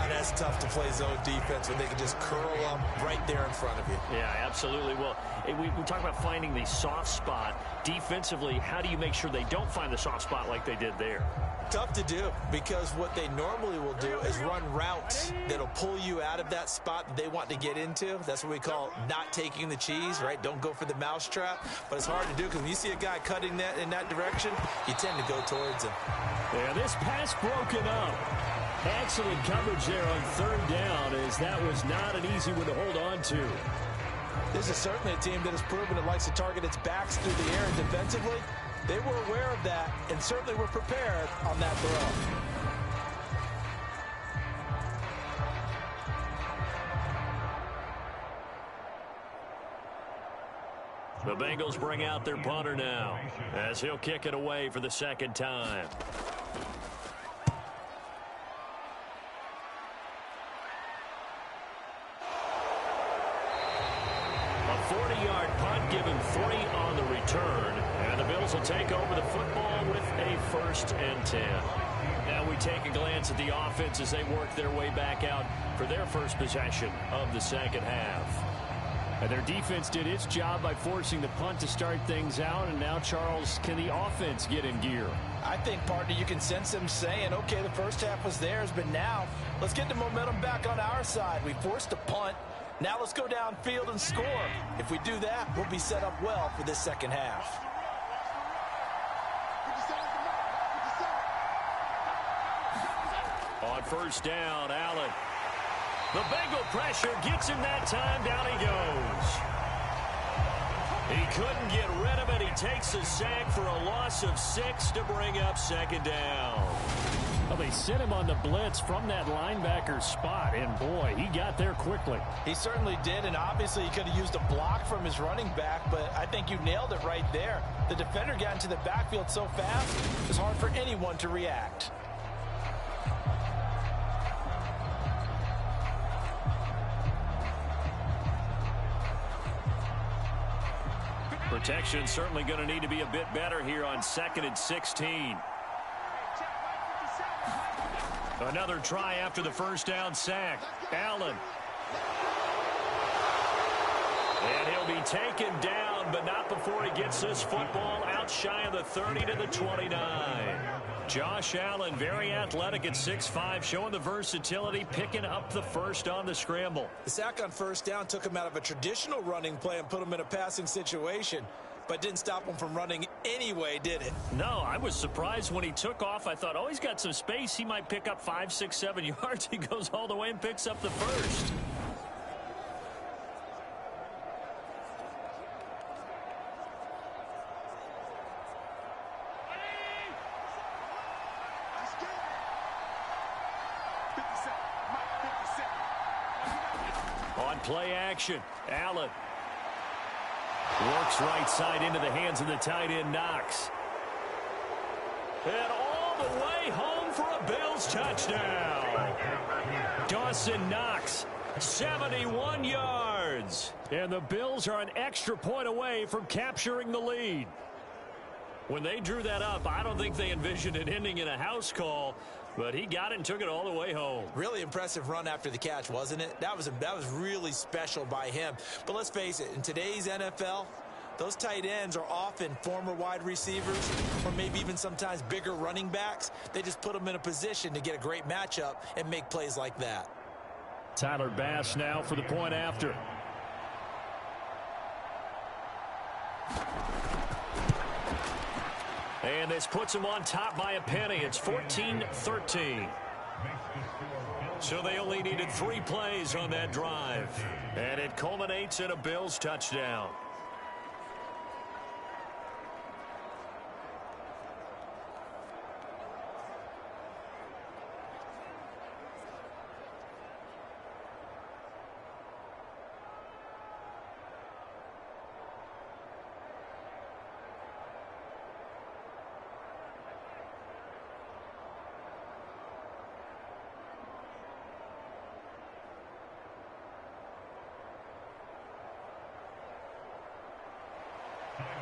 That's tough to play zone defense when they can just curl them right there in front of you. Yeah, absolutely. Well, we talk about finding the soft spot. Defensively, how do you make sure they don't find the soft spot like they did there? Tough to do, because what they normally will do is run routes that'll pull you out of that spot that they want to get into. That's what we call not taking the cheese, right? Don't go for the mousetrap. But it's hard to do because when you see a guy cutting that in that direction, you tend to go towards him. Yeah, this pass broken up. Excellent coverage there on third down, as that was not an easy one to hold on to. This is certainly a team that has proven it likes to target its backs through the air, and defensively, they were aware of that and certainly were prepared on that throw. The Bengals bring out their punter now as he'll kick it away for the second time. A 40-yard punt, given 3 on the return. And the Bills will take over the football with a 1st and 10. Now we take a glance at the offense as they work their way back out for their first possession of the second half. And their defense did its job by forcing the punt to start things out. And now, Charles, can the offense get in gear? I think, partner, you can sense them saying, okay, the first half was theirs, but now let's get the momentum back on our side. We forced a punt. Now let's go downfield and score. If we do that, we'll be set up well for this second half. On first down, Allen. The Bengal pressure gets him that time. Down he goes. He couldn't get rid of it. He takes a sack for a loss of 6 to bring up second down. Well, they sent him on the blitz from that linebacker spot, and boy, he got there quickly. He certainly did, and obviously he could have used a block from his running back, but I think you nailed it right there. The defender got into the backfield so fast, it's hard for anyone to react. Protection certainly going to need to be a bit better here on 2nd and 16. Another try after the first down sack. Allen. And he'll be taken down, but not before he gets this football out shy of the 30 to the 29. Josh Allen, very athletic at 6'5", showing the versatility, picking up the first on the scramble. The sack on first down took him out of a traditional running play and put him in a passing situation, but didn't stop him from running anyway, did it? No, I was surprised when he took off. I thought, oh, he's got some space. He might pick up 5, 6, 7 yards. He goes all the way and picks up the first. On play action, Allen works right side into the hands of the tight end, Knox. And all the way home for a Bills touchdown. Dawson Knox, 71 yards. And the Bills are an extra point away from capturing the lead. When they drew that up, I don't think they envisioned it ending in a house call, but he got it and took it all the way home. Really impressive run after the catch, wasn't it? That was really special by him. But let's face it, in today's NFL, those tight ends are often former wide receivers or maybe even sometimes bigger running backs. They just put them in a position to get a great matchup and make plays like that. Tyler Bass now for the point after. And this puts them on top by a penny. It's 14-13. So they only needed 3 plays on that drive. And it culminates in a Bills touchdown.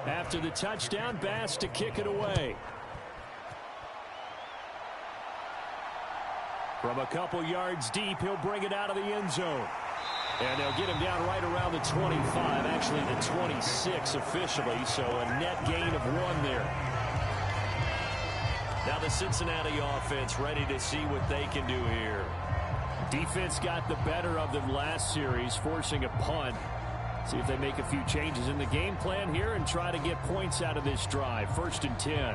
After the touchdown, Bass to kick it away. From a couple yards deep, he'll bring it out of the end zone. And they'll get him down right around the 25, actually the 26 officially, so a net gain of 1 there. Now the Cincinnati offense ready to see what they can do here. Defense got the better of them last series, forcing a punt. See if they make a few changes in the game plan here and try to get points out of this drive. 1st and 10.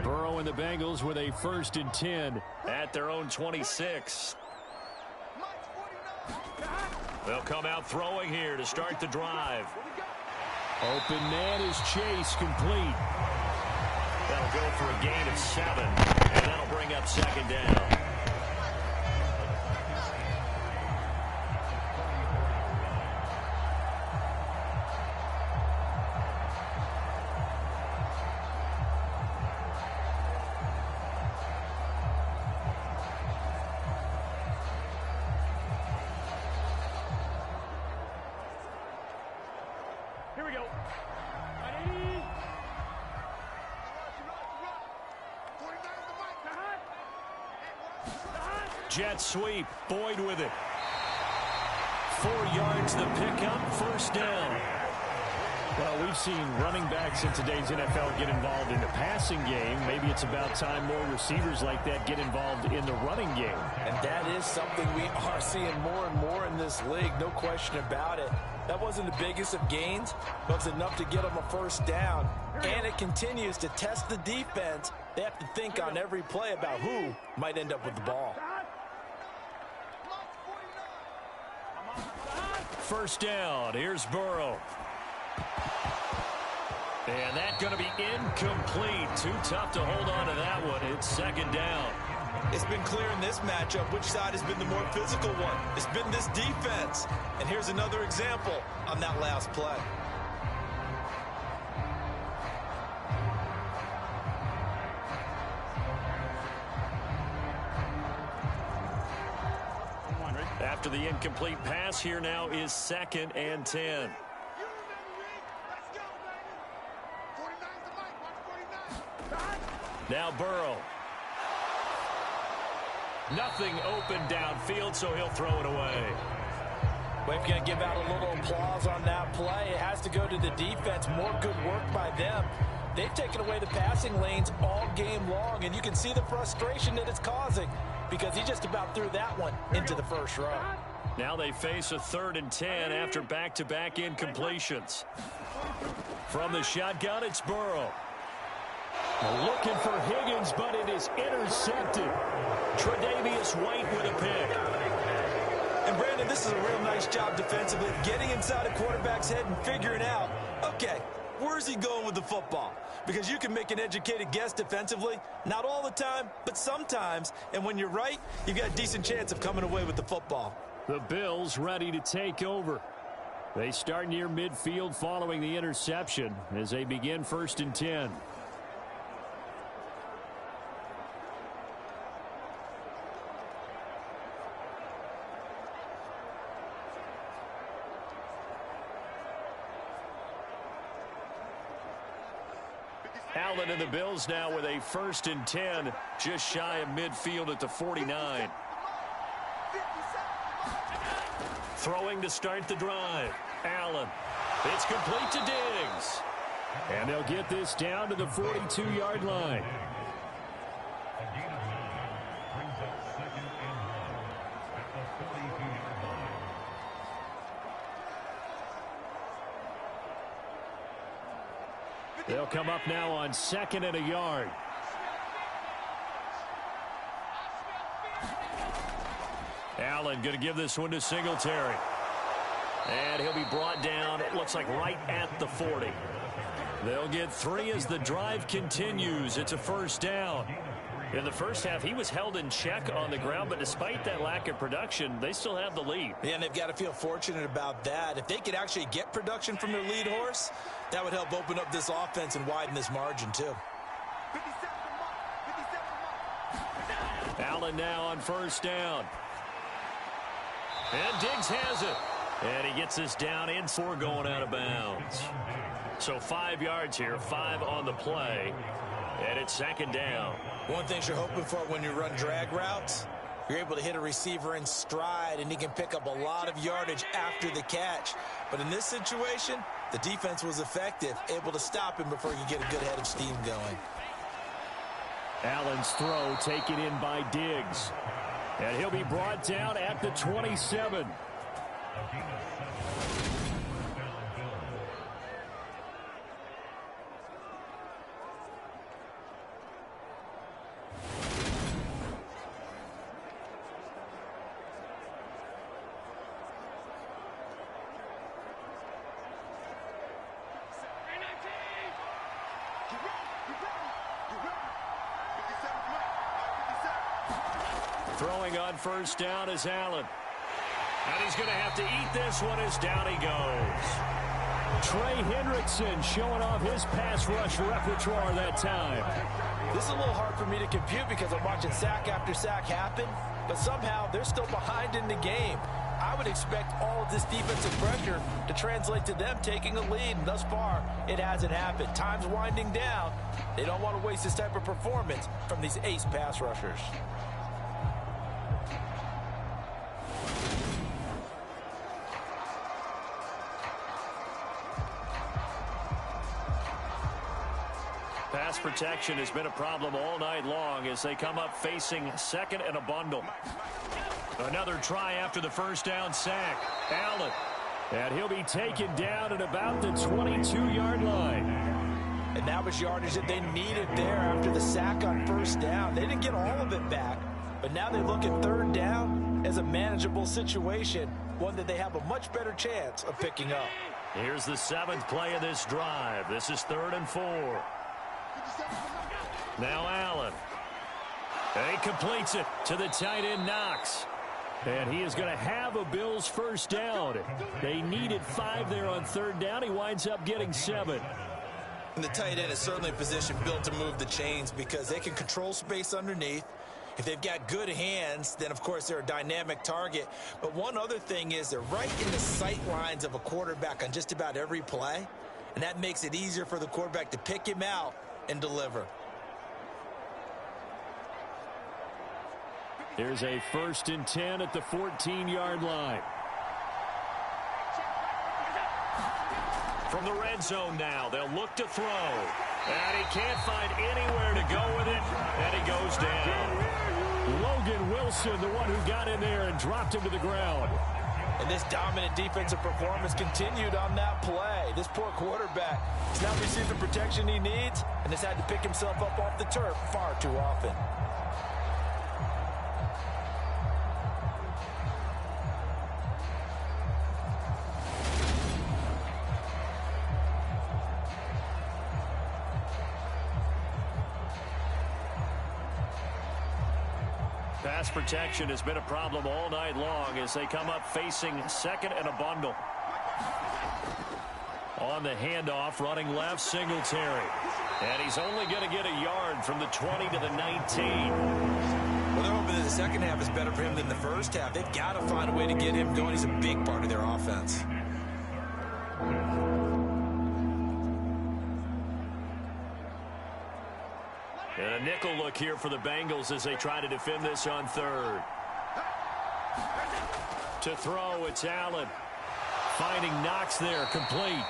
Burrow and the Bengals with a 1st and 10 at their own 26. They'll come out throwing here to start the drive. Open man is Chase, complete. That'll go for a gain of 7, and that'll bring up 2nd down. Here we go. Jet sweep. Boyd with it. 4 yards the pickup. 1st down. Well, we've seen running backs in today's NFL get involved in the passing game. Maybe it's about time more receivers like that get involved in the running game. And that is something we are seeing more and more in this league. No question about it. That wasn't the biggest of gains, but it was enough to get them a 1st down. And it continues to test the defense. They have to think on every play about who might end up with the ball. 1st down. Here's Burrow. And that's going to be incomplete. Too tough to hold on to that one. It's 2nd down. It's been clear in this matchup which side has been the more physical one. It's been this defense. And here's another example on that last play. After the incomplete pass, here now is 2nd and 10. Now Burrow. Nothing open downfield, so he'll throw it away. We're going to give out a little applause on that play. It has to go to the defense. More good work by them. They've taken away the passing lanes all game long, and you can see the frustration that it's causing because he just about threw that one into the 1st row. Now they face a 3rd and 10 after back-to-back incompletions. From the shotgun, it's Burrow. Looking for Higgins, but it is intercepted. Tre'Davious White with a pick. And Brandon, this is a real nice job defensively, getting inside a quarterback's head and figuring out, okay, where's he going with the football? Because you can make an educated guess defensively, not all the time, but sometimes. And when you're right, you've got a decent chance of coming away with the football. The Bills ready to take over. They start near midfield following the interception as they begin 1st and 10. Allen and the Bills now with a 1st and 10, just shy of midfield at the 49. Throwing to start the drive. Allen. It's complete to Diggs. And they'll get this down to the 42-yard line. They'll come up now on 2nd and a yard. Allen going to give this one to Singletary. And he'll be brought down, it looks like right at the 40. They'll get 3 as the drive continues. It's a 1st down. In the first half, he was held in check on the ground, but despite that lack of production, they still have the lead. Yeah, and they've got to feel fortunate about that. If they could actually get production from their lead horse, that would help open up this offense and widen this margin, too. 57 mark. Allen now on first down. And Diggs has it. And he gets this down in 4 going out of bounds. So 5 yards here, 5 on the play. And it's second down. One thing you're hoping for when you run drag routes, you're able to hit a receiver in stride, and he can pick up a lot of yardage after the catch. But in this situation, the defense was effective, able to stop him before he could get a good head of steam going. Allen's throw taken in by Diggs. And he'll be brought down at the 27. Throwing on first down is Allen. And he's going to have to eat this one as down he goes. Trey Hendrickson showing off his pass rush repertoire that time. This is a little hard for me to compute because I'm watching sack after sack happen, but somehow they're still behind in the game. I would expect all of this defensive pressure to translate to them taking a lead, and thus far, it hasn't happened. Time's winding down. They don't want to waste this type of performance from these ace pass rushers. Pass protection has been a problem all night long as they come up facing second and a bundle. Another try after the first down sack. Allen. And he'll be taken down at about the 22-yard line. And that was yardage that they needed there after the sack on first down. They didn't get all of it back, but now they look at third down as a manageable situation, one that they have a much better chance of picking up. Here's the 7th play of this drive. This is 3rd and 4. Now Allen. And he completes it to the tight end Knox. And he is going to have a Bills first down. They needed 5 there on third down. He winds up getting 7. And the tight end is certainly a position built to move the chains because they can control space underneath. If they've got good hands, then, of course, they're a dynamic target. But one other thing is they're right in the sight lines of a quarterback on just about every play. And that makes it easier for the quarterback to pick him out and deliver. Here's a 1st and 10 at the 14-yard line. From the red zone now, they'll look to throw. And he can't find anywhere to go with it, and he goes down. Logan Wilson, the one who got in there and dropped him to the ground. And this dominant defensive performance continued on that play. This poor quarterback has not received the protection he needs and has had to pick himself up off the turf far too often. Pass protection has been a problem all night long as they come up facing second and a bundle. On the handoff, running left, Singletary. And he's only going to get a yard from the 20 to the 19. Well, they're hoping that the second half is better for him than the first half. They've got to find a way to get him going. He's a big part of their offense. And a nickel look here for the Bengals as they try to defend this on third. To throw, it's Allen. Finding Knox there, complete.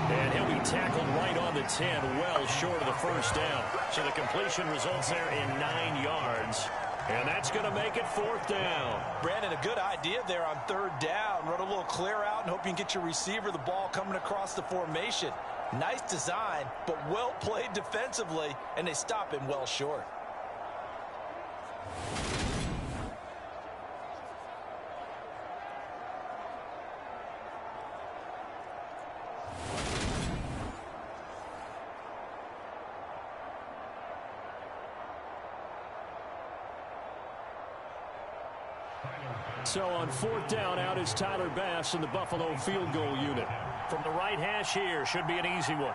And he'll be tackled right on the 10, well short of the first down. So the completion results there in 9 yards. And that's going to make it 4th down. Brandon, a good idea there on third down. Run a little clear out and hope you can get your receiver the ball coming across the formation. Nice design, but well played defensively, and they stop him well short. So on 4th down, out is Tyler Bass in the Buffalo field goal unit. From the right hash here, should be an easy one.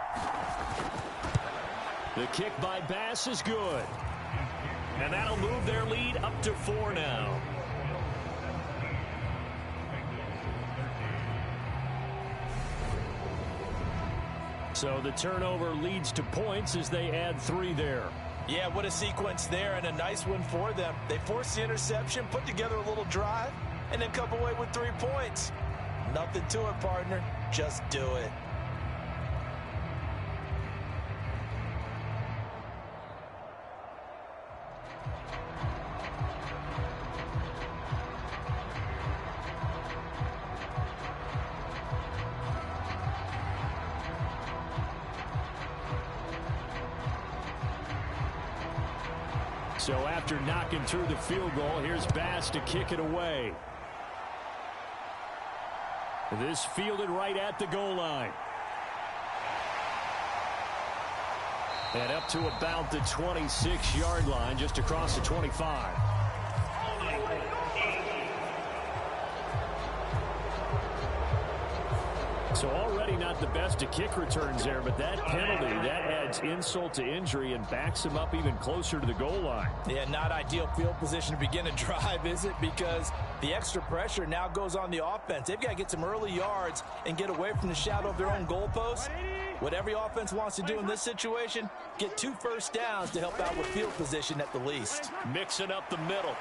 The kick by Bass is good. And that'll move their lead up to 4 now. So the turnover leads to points as they add 3 there. Yeah, what a sequence there, and a nice one for them. They forced the interception, put together a little drive, and then come away with 3 points. Nothing to it, partner. Just do it. So after knocking through the field goal, here's Bass to kick it away. This fielded right at the goal line. And up to about the 26-yard line, just across the 25. So already not the best of kick returns there, but that penalty, that adds insult to injury and backs him up even closer to the goal line. Yeah, not ideal field position to begin a drive, is it? Because the extra pressure now goes on the offense. They've got to get some early yards and get away from the shadow of their own goalpost. What every offense wants to do in this situation, get 2 first downs to help out with field position at the least. Mixing up the middle.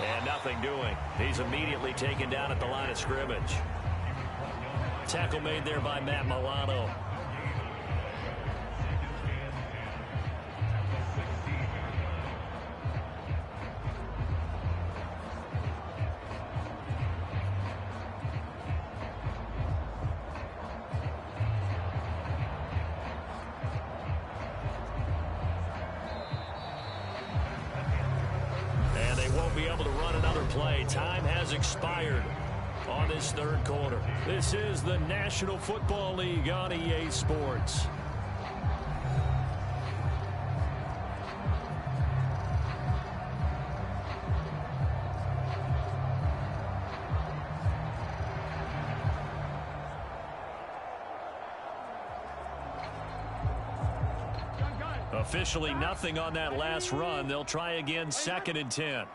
And nothing doing. He's immediately taken down at the line of scrimmage. Tackle made there by Matt Milano. And they won't be able to run another play. Time has expired on this 3rd quarter. This is the National Football League on EA Sports. Officially nothing on that last run. They'll try again, 2nd and 10.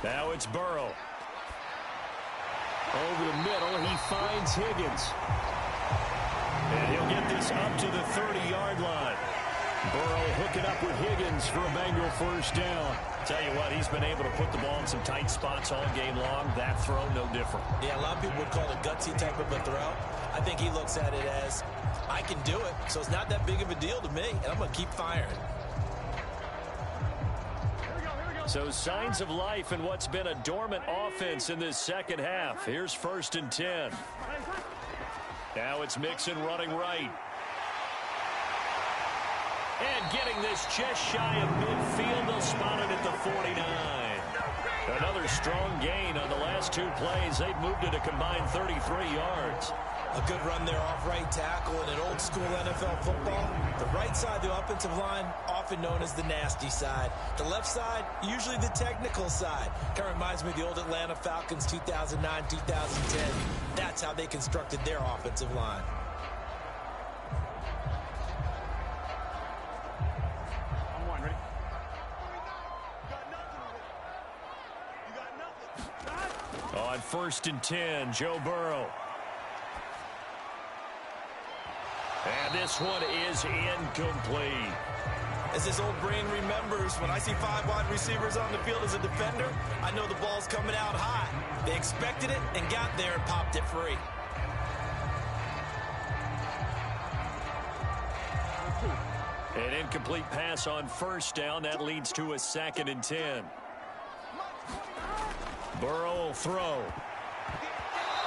Now it's Burrow. Over the middle, he finds Higgins. And he'll get this up to the 30-yard line. Burrow hooking up with Higgins for a Bengal first down. Tell you what, he's been able to put the ball in some tight spots all game long. That throw, no different. Yeah, a lot of people would call it gutsy type of a throw. I think he looks at it as, I can do it, so it's not that big of a deal to me, and I'm going to keep firing. So signs of life in what's been a dormant offense in this second half. Here's 1st and 10. Now it's Mixon running right. And getting this just shy of midfield. They'll spot it at the 49. Another strong gain on the last 2 plays. They've moved it a combined 33 yards. A good run there off right tackle in an old school NFL football. The right side of the offensive line, often known as the nasty side. The left side, usually the technical side. Kind of reminds me of the old Atlanta Falcons 2009, 2010. That's how they constructed their offensive line. On 1st and 10, Joe Burrow. And this one is incomplete. As his old brain remembers, when I see 5 wide receivers on the field as a defender, I know the ball's coming out hot. They expected it and got there and popped it free. An incomplete pass on 1st down. That leads to a 2nd and 10. Burrow will throw.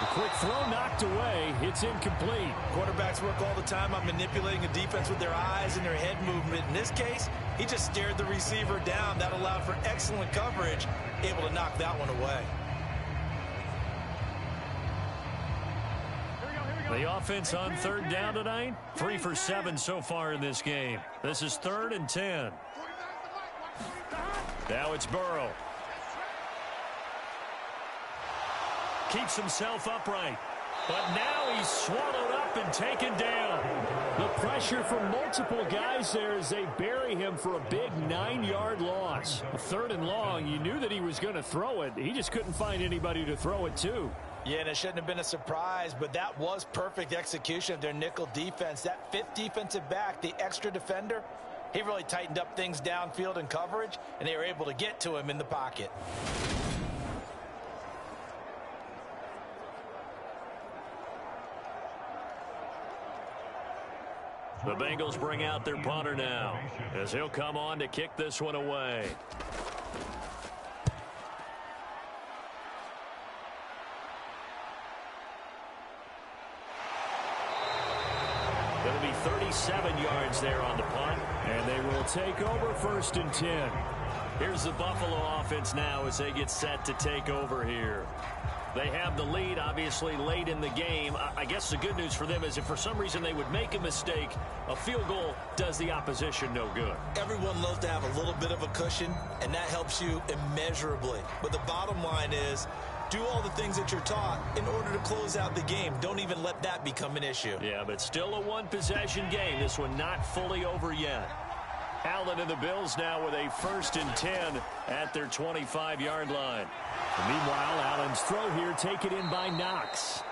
A quick throw knocked away. It's incomplete. Quarterbacks work all the time on manipulating a defense with their eyes and their head movement. In this case, he just stared the receiver down. That allowed for excellent coverage, able to knock that one away. The offense on 3rd down tonight, 3 for 7 so far in this game. This is 3rd and 10. Now it's Burrow. Keeps himself upright. But now he's swallowed up and taken down. The pressure from multiple guys there as they bury him for a big 9-yard loss. A 3rd and long, you knew that he was going to throw it. He just couldn't find anybody to throw it to. Yeah, and it shouldn't have been a surprise, but that was perfect execution of their nickel defense. That 5th defensive back, the extra defender, he really tightened up things downfield in coverage, and they were able to get to him in the pocket. The Bengals bring out their punter now as he'll come on to kick this one away. It'll be 37 yards there on the punt. And they will take over 1st and 10. Here's the Buffalo offense now as they get set to take over here. They have the lead, obviously, late in the game. I guess the good news for them is if for some reason they would make a mistake, a field goal does the opposition no good. Everyone loves to have a little bit of a cushion, and that helps you immeasurably. But the bottom line is, do all the things that you're taught in order to close out the game. Don't even let that become an issue. Yeah, but still a one-possession game. This one not fully over yet. Allen and the Bills now with a 1st and 10 at their 25-yard line. And meanwhile, Allen's throw here taken in by Knox.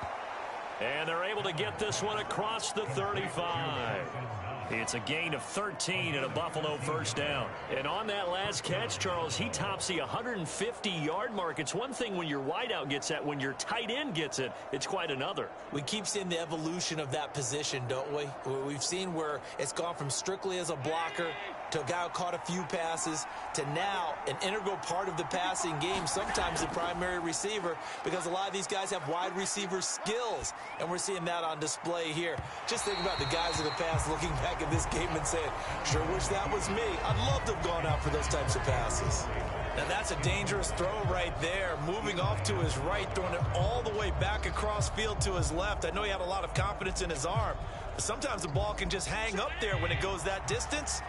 And they're able to get this one across the 35. It's a gain of 13 and a Buffalo 1st down. And on that last catch, Charles, he tops the 150-yard mark. It's one thing when your wideout gets that. When your tight end gets it, it's quite another. We keep seeing the evolution of that position, don't we? We've seen where it's gone from strictly as a blocker to a guy who caught a few passes to now an integral part of the passing game, sometimes the primary receiver, because a lot of these guys have wide receiver skills, and we're seeing that on display here. Just think about the guys of the past looking back at this game and saying, sure wish that was me. I'd love to have gone out for those types of passes. Now that's a dangerous throw right there. Moving off to his right, throwing it all the way back across field to his left. I know he had a lot of confidence in his arm, but sometimes the ball can just hang up there when it goes that distance.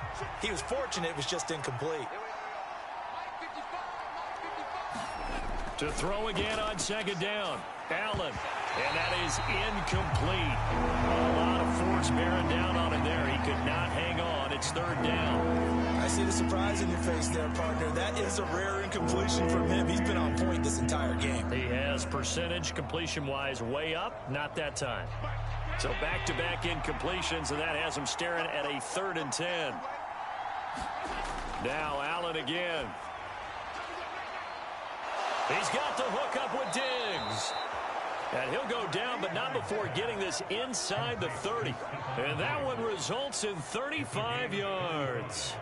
He was fortunate it was just incomplete. To throw again on 2nd down. Allen. And that is incomplete. A lot of force bearing down on him there. He could not hang on. It's 3rd down. I see the surprise in your face there, partner. That is a rare incompletion from him. He's been on point this entire game. He has percentage completion-wise way up. Not that time. So back-to-back incompletions, and that has him staring at a 3rd and 10. Now Allen again. He's got the hook up with Diggs. And he'll go down, but not before getting this inside the 30. And that one results in 35 yards.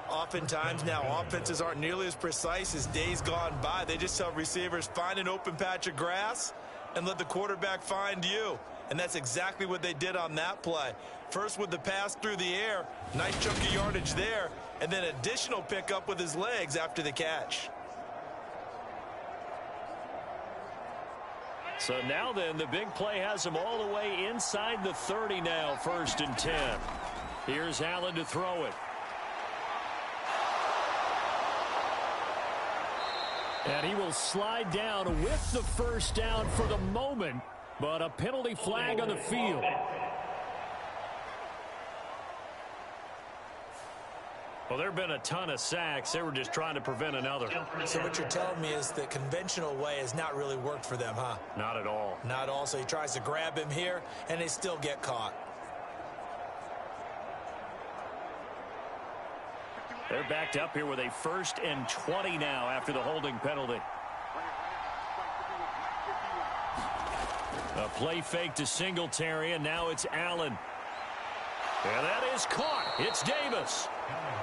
Oftentimes now, offenses aren't nearly as precise as days gone by. They just tell receivers, find an open patch of grass and let the quarterback find you. And that's exactly what they did on that play. First with the pass through the air, nice chunk of yardage there, and then additional pickup with his legs after the catch. So now then, the big play has him all the way inside the 30 now, 1st and 10. Here's Allen to throw it. And he will slide down with the 1st down for the moment, but a penalty flag on the field. Well, there have been a ton of sacks. They were just trying to prevent another. So what you're telling me is the conventional way has not really worked for them, huh? Not at all. Not at all. So he tries to grab him here, and they still get caught. They're backed up here with a 1st and 20 now after the holding penalty. A play fake to Singletary, and now it's Allen. And that is caught. It's Davis.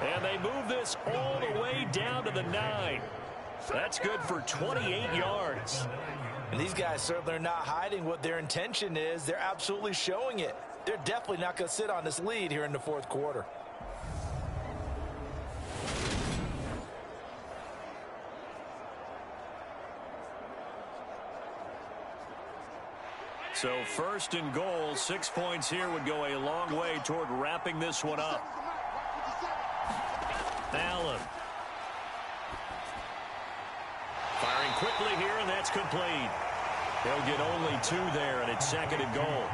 And they move this all the way down to the 9. That's good for 28 yards. And these guys certainly are not hiding what their intention is. They're absolutely showing it. They're definitely not going to sit on this lead here in the 4th quarter. So 1st and goal, 6 points here would go a long way toward wrapping this one up. Allen. Firing quickly here, and that's complete. He'll get only 2 there, and it's 2nd and goal.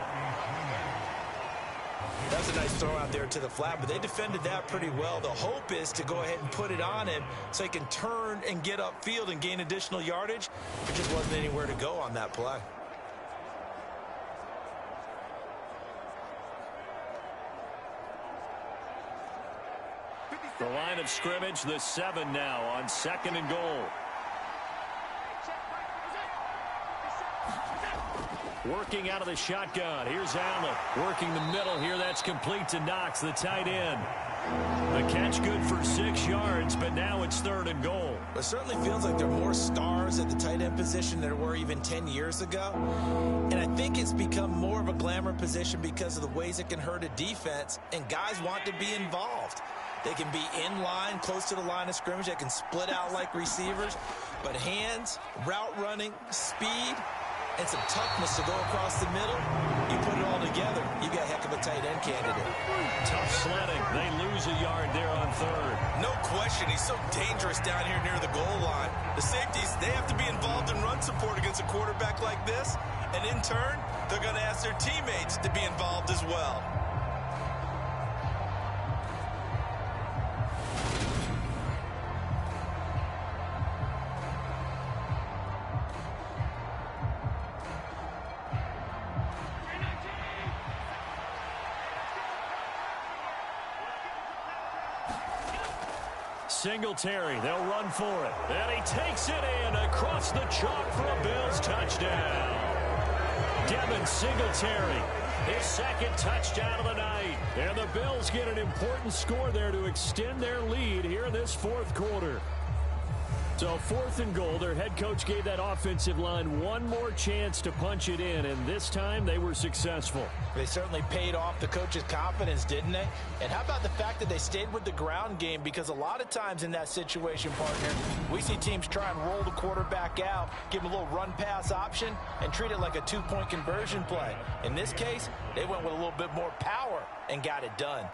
That's a nice throw out there to the flat, but they defended that pretty well. The hope is to go ahead and put it on him so he can turn and get upfield and gain additional yardage. There just wasn't anywhere to go on that play. The line of scrimmage, the 7 now on 2nd and goal. Working out of the shotgun. Here's Allen. Working the middle here. That's complete to Knox, the tight end. The catch good for 6 yards, but now it's 3rd and goal. It certainly feels like there are more stars at the tight end position than there were even 10 years ago. And I think it's become more of a glamour position because of the ways it can hurt a defense, and guys want to be involved. They can be in line, close to the line of scrimmage. They can split out like receivers. But hands, route running, speed, and some toughness to go across the middle, you put it all together, you got a heck of a tight end candidate. Tough sledding. They lose a yard there on 3rd. No question, he's so dangerous down here near the goal line. The safeties, they have to be involved in run support against a quarterback like this, and in turn, they're going to ask their teammates to be involved as well. Singletary, they'll run for it. And he takes it in across the chalk for a Bills touchdown. Devin Singletary, his 2nd touchdown of the night. And the Bills get an important score there to extend their lead here in this 4th quarter. So 4th and goal, their head coach gave that offensive line one more chance to punch it in, and this time they were successful. They certainly paid off the coach's confidence, didn't they? And how about the fact that they stayed with the ground game? Because a lot of times in that situation, partner, we see teams try and roll the quarterback out, give him a little run-pass option, and treat it like a 2-point conversion play. In this case, they went with a little bit more power and got it done.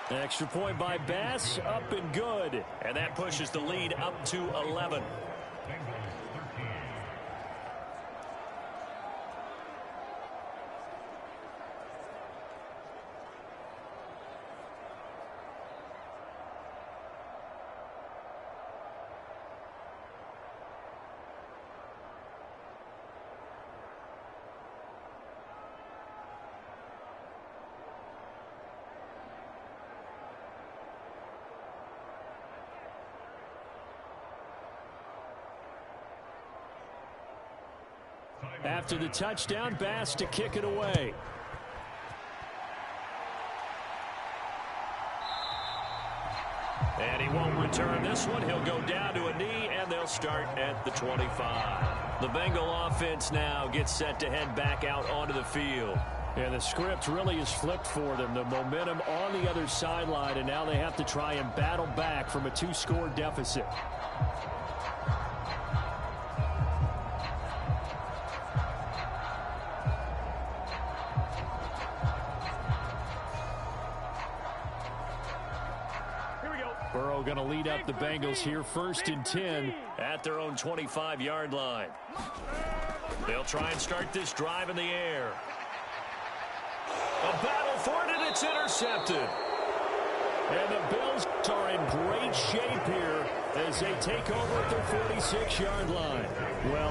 Extra point by Bass, up and good. And that pushes the lead up to 11. After the touchdown, Bass to kick it away. And he won't return this one. He'll go down to a knee, and they'll start at the 25. The Bengal offense now gets set to head back out onto the field. And the script really is flipped for them. The momentum on the other sideline, and now they have to try and battle back from a 2-score deficit. Burrow going to lead up the Bengals here, 1st and 10 at their own 25-yard line. They'll try and start this drive in the air. A battle for it, and it's intercepted. And the Bills are in great shape here as they take over at their 46-yard line. Well,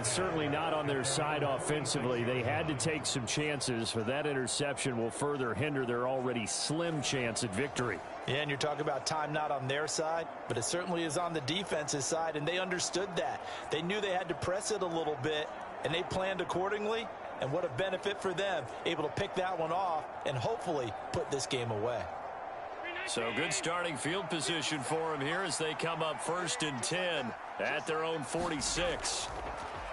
certainly not on their side offensively. They had to take some chances, but that interception will further hinder their already slim chance at victory. Yeah, and you're talking about time not on their side, but it certainly is on the defense's side, and they understood that. They knew they had to press it a little bit, and they planned accordingly, and what a benefit for them, able to pick that one off and hopefully put this game away. So good starting field position for them here as they come up 1st and 10 at their own 46.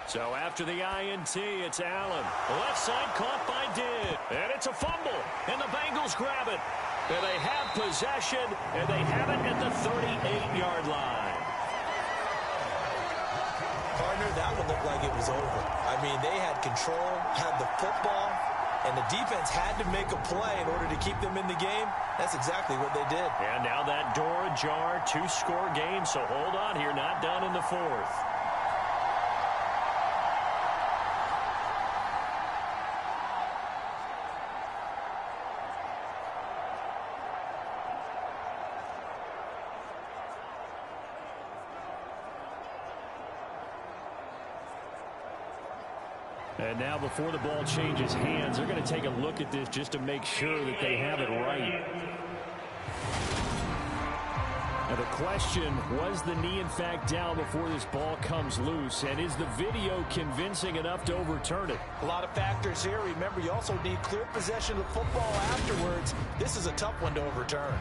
So after the INT, it's Allen. Left side caught by Dibb. And it's a fumble. And the Bengals grab it. And they have possession. And they have it at the 38-yard line. Partner, that would look like it was over. I mean, they had control, had the football, and the defense had to make a play in order to keep them in the game. That's exactly what they did. And now that door ajar, 2-score game, so hold on here, not done in the fourth. And now before the ball changes hands, they're going to take a look at this just to make sure that they have it right. Now the question, was the knee in fact down before this ball comes loose? And is the video convincing enough to overturn it? A lot of factors here. Remember, you also need clear possession of football afterwards. This is a tough one to overturn.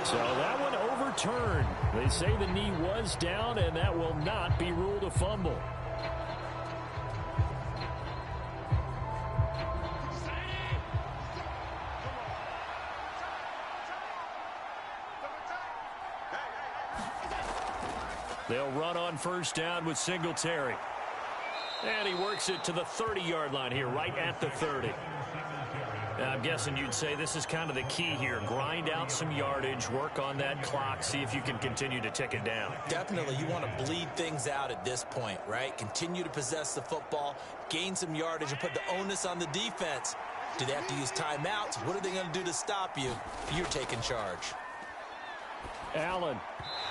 So that one overturned. They say the knee was down, and that will not be ruled a fumble. They'll run on first down with Singletary. And he works it to the 30-yard line here, right at the 30. I'm guessing you'd say this is kind of the key here. Grind out some yardage, work on that clock, see if you can continue to tick it down. Definitely, you want to bleed things out at this point, right? Continue to possess the football, gain some yardage, and put the onus on the defense. Do they have to use timeouts? What are they going to do to stop you? You're taking charge. Allen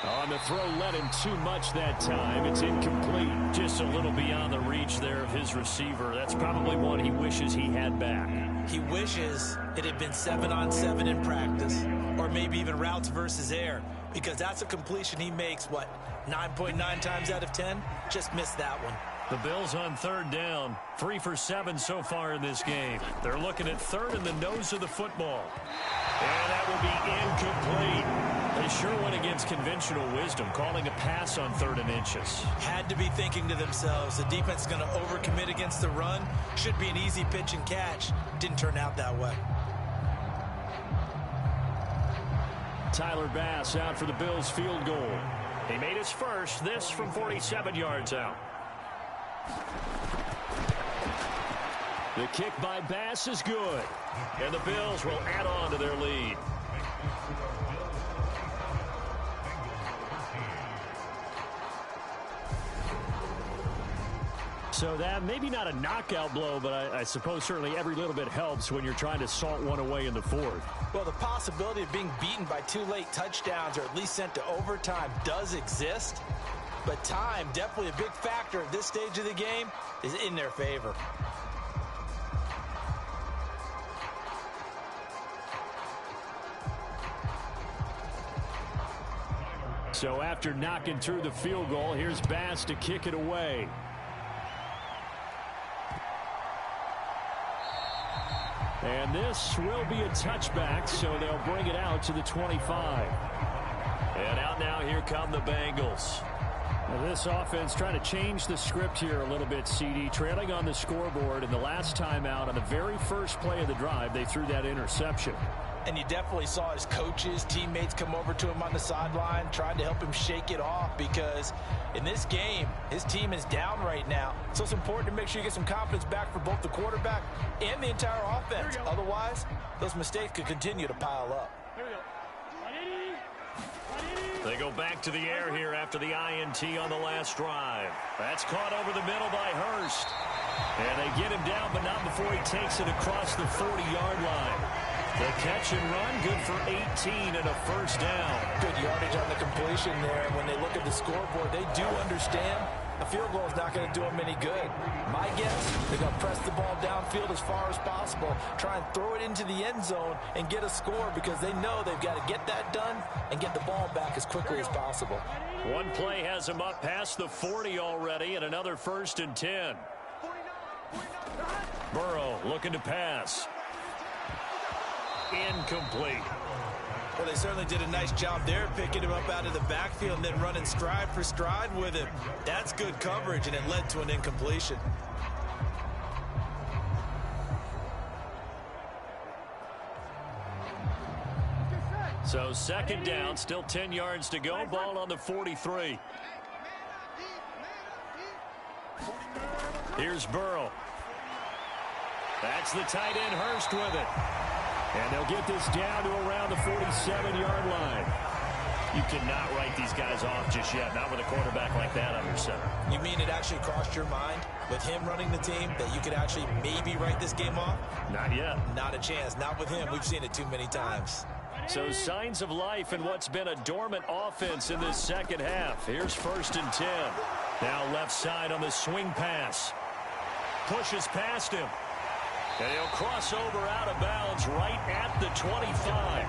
on the throw, led him too much that time. It's incomplete. Just a little beyond the reach there of his receiver. That's probably one he wishes he had back. He wishes it had been 7-on-7 in practice, or maybe even routes versus air, because that's a completion he makes, 9.9 times out of 10? Just missed that one. The Bills on third down, 3 for 7 so far in this game. They're looking at third in the nose of the football. And that will be incomplete. They sure went against conventional wisdom, calling a pass on 3rd and inches. Had to be thinking to themselves, the defense is going to overcommit against the run. Should be an easy pitch and catch. Didn't turn out that way. Tyler Bass out for the Bills field goal. He made his first, this from 47 yards out. The kick by Bass is good. And the Bills will add on to their lead. So that maybe not a knockout blow, but I suppose certainly every little bit helps when you're trying to salt one away in the fourth. Well, the possibility of being beaten by 2 late touchdowns or at least sent to overtime does exist. But time, definitely a big factor at this stage of the game, is in their favor. So after knocking through the field goal, here's Bass to kick it away. And this will be a touchback, so they'll bring it out to the 25. And out now, here come the Bengals. Now this offense trying to change the script here a little bit, CD. Trailing on the scoreboard, and the last time out on the very first play of the drive, they threw that interception. And you definitely saw his coaches, teammates come over to him on the sideline, trying to help him shake it off, because in this game, his team is down right now. So it's important to make sure you get some confidence back for both the quarterback and the entire offense. Otherwise, those mistakes could continue to pile up. They go back to the air here after the INT on the last drive. That's caught over the middle by Hurst. And they get him down, but not before he takes it across the 40-yard line. The catch and run, good for 18 and a first down. Good yardage on the completion there. When they look at the scoreboard, they do understand a field goal is not going to do them any good. My guess, they're going to press the ball downfield as far as possible, try and throw it into the end zone and get a score, because they know they've got to get that done and get the ball back as quickly as possible. One play has him up past the 40 already, and another 1st and 10. Burrow looking to pass. Incomplete. Well, they certainly did a nice job there, picking him up out of the backfield and then running stride for stride with him. That's good coverage, and it led to an incompletion. So second down, still 10 yards to go. Ball on the 43. Here's Burrow. That's the tight end, Hurst, with it. And they'll get this down to around the 47-yard line. You cannot write these guys off just yet, not with a quarterback like that under center. You mean it actually crossed your mind with him running the team that you could actually maybe write this game off? Not yet. Not a chance. Not with him. We've seen it too many times. So signs of life in what's been a dormant offense in this second half. Here's 1st and 10. Now left side on the swing pass. Pushes past him. And he'll cross over out of bounds right at the 25.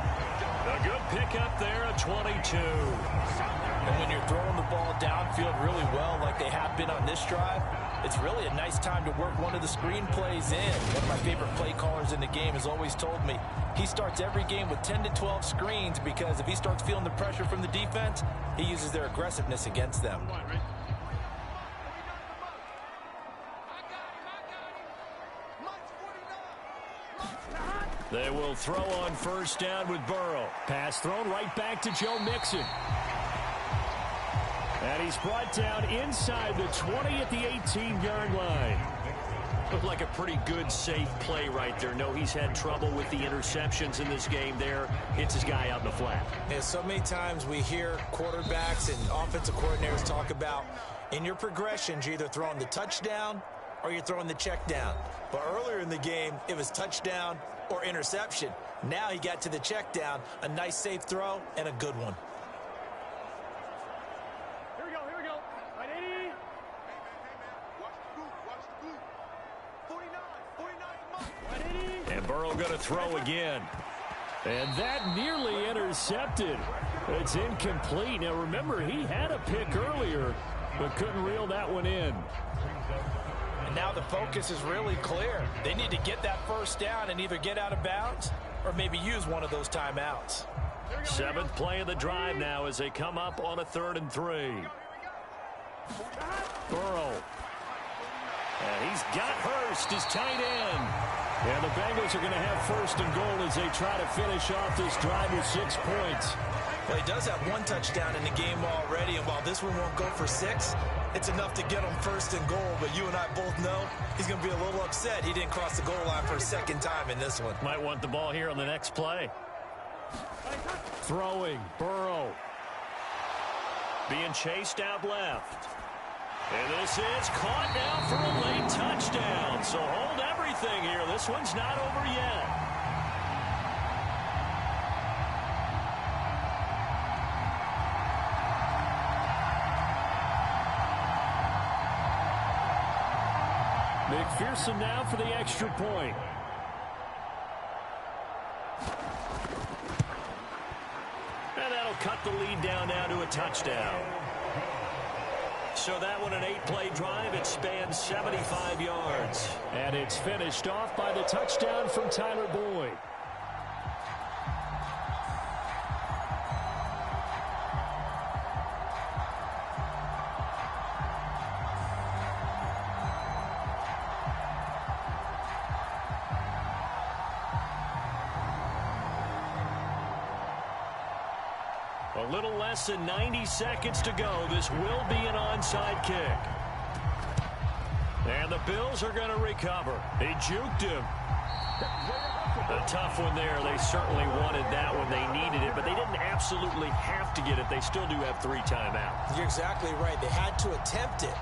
A good pickup there at 22. And when you're throwing the ball downfield really well like they have been on this drive, it's really a nice time to work one of the screen plays in. One of my favorite play callers in the game has always told me he starts every game with 10 to 12 screens because if he starts feeling the pressure from the defense, he uses their aggressiveness against them. They will throw on 1st down with Burrow. Pass thrown right back to Joe Mixon. And he's brought down inside the 20 at the 18-yard line. Looked like a pretty good, safe play right there. No, he's had trouble with the interceptions in this game there. Hits his guy out in the flat. Yeah, so many times we hear quarterbacks and offensive coordinators talk about in your progressions, you're either throwing the touchdown or you're throwing the check down. But earlier in the game, it was touchdown or interception. Now he got to the check down, a nice safe throw, and a good one. Here we go. Right, 80. Watch the blue. 49, Right, 80. And Burrow going to throw again. And that nearly intercepted. It's incomplete. Now remember, he had a pick earlier, but couldn't reel that one in. And now the focus is really clear. They need to get that 1st down and either get out of bounds or maybe use one of those timeouts. 7th play of the drive now as they come up on a 3rd and 3. Burrow. And he's got Hurst, his tight end. And the Bengals are going to have 1st and goal as they try to finish off this drive with 6 points. Well, he does have 1 touchdown in the game already, and while this one won't go for 6, it's enough to get him 1st and goal. But you and I both know he's going to be a little upset he didn't cross the goal line for a 2nd time in this one. Might want the ball here on the next play. Throwing, Burrow. Being chased out left. And this is caught now for a late touchdown. So hold everything here. This one's not over yet. McPherson now for the extra point. And that'll cut the lead down now to a touchdown. So that one an 8-play drive. It spans 75 yards. And it's finished off by the touchdown from Tyler Boyd. A little less than 90 seconds to go. This will be an onside kick. And the Bills are going to recover. They juked him. A tough one there. They certainly wanted that one. They needed it, but they didn't absolutely have to get it. They still do have 3 timeouts. You're exactly right. They had to attempt it.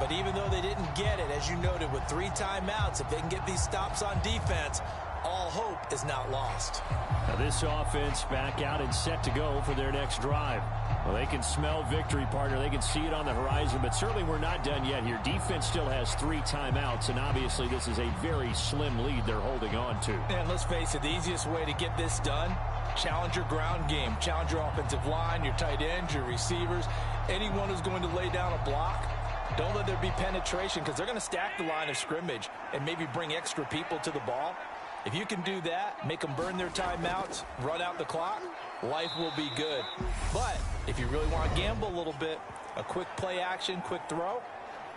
But even though they didn't get it, as you noted, with 3 timeouts, if they can get these stops on defense, all hope is not lost. Now this offense back out and set to go for their next drive. Well, they can smell victory, partner. They can see it on the horizon, but certainly we're not done yet here. Defense still has 3 timeouts, and obviously this is a very slim lead they're holding on to. And let's face it, the easiest way to get this done, challenge your ground game. Challenge your offensive line, your tight ends, your receivers, anyone who's going to lay down a block. Don't let there be penetration because they're going to stack the line of scrimmage and maybe bring extra people to the ball. If you can do that, make them burn their timeouts, run out the clock, life will be good. But if you really want to gamble a little bit, a quick play action, quick throw,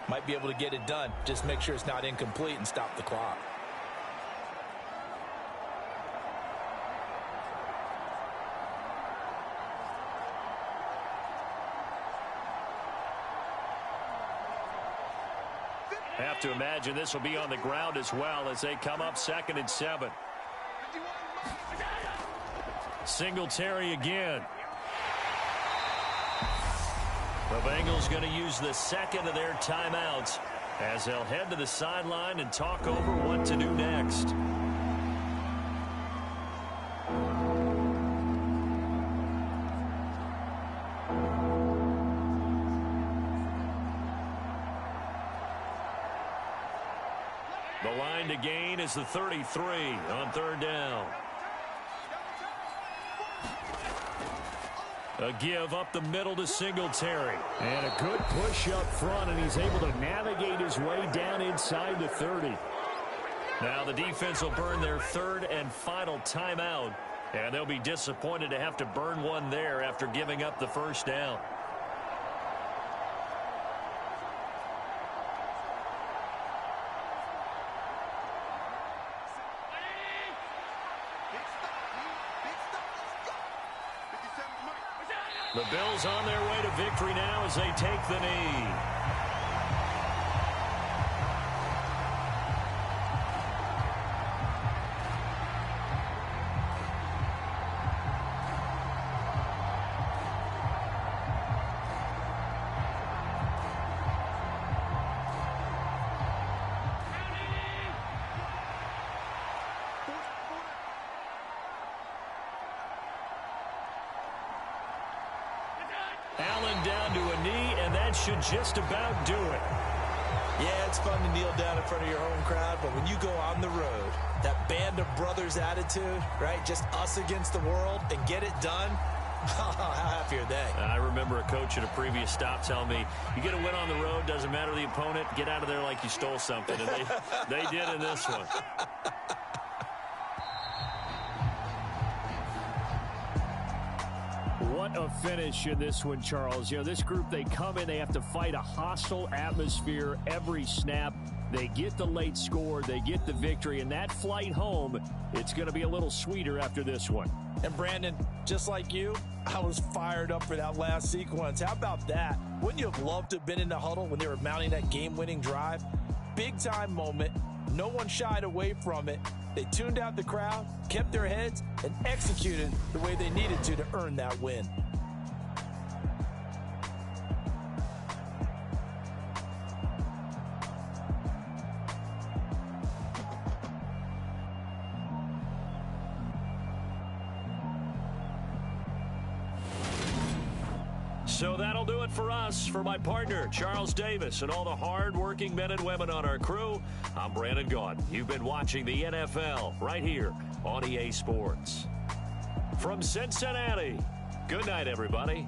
might be able to get it done. Just make sure it's not incomplete and stop the clock. Have to imagine this will be on the ground as well as they come up 2nd and 7. Singletary again. The Bengals going to use the second of their timeouts as they'll head to the sideline and talk over what to do next. The line to gain is the 33 on 3rd down. A give up the middle to Singletary. And a good push up front, and he's able to navigate his way down inside the 30. Now the defense will burn their 3rd and final timeout, and they'll be disappointed to have to burn one there after giving up the 1st down. The Bills on their way to victory now as they take the knee. Allen down to a knee, and that should just about do it. Yeah, it's fun to kneel down in front of your home crowd, but when you go on the road, that band of brothers attitude, right, just us against the world, and get it done, how happy are they? I remember a coach at a previous stop telling me, you get a win on the road, doesn't matter the opponent, get out of there like you stole something, and they did in this one. What a finish in this one, Charles. You know, this group, they come in, they have to fight a hostile atmosphere every snap. They get the late score, they get the victory, and that flight home, it's going to be a little sweeter after this one. And Brandon, just like you, I was fired up for that last sequence. How about that? Wouldn't you have loved to have been in the huddle when they were mounting that game-winning drive? Big-time moment. No one shied away from it. They tuned out the crowd, kept their heads, and executed the way they needed to earn that win. So that'll do it for us. For my partner, Charles Davis, and all the hard-working men and women on our crew, I'm Brandon Gaudin. You've been watching the NFL right here on EA Sports. From Cincinnati, good night, everybody.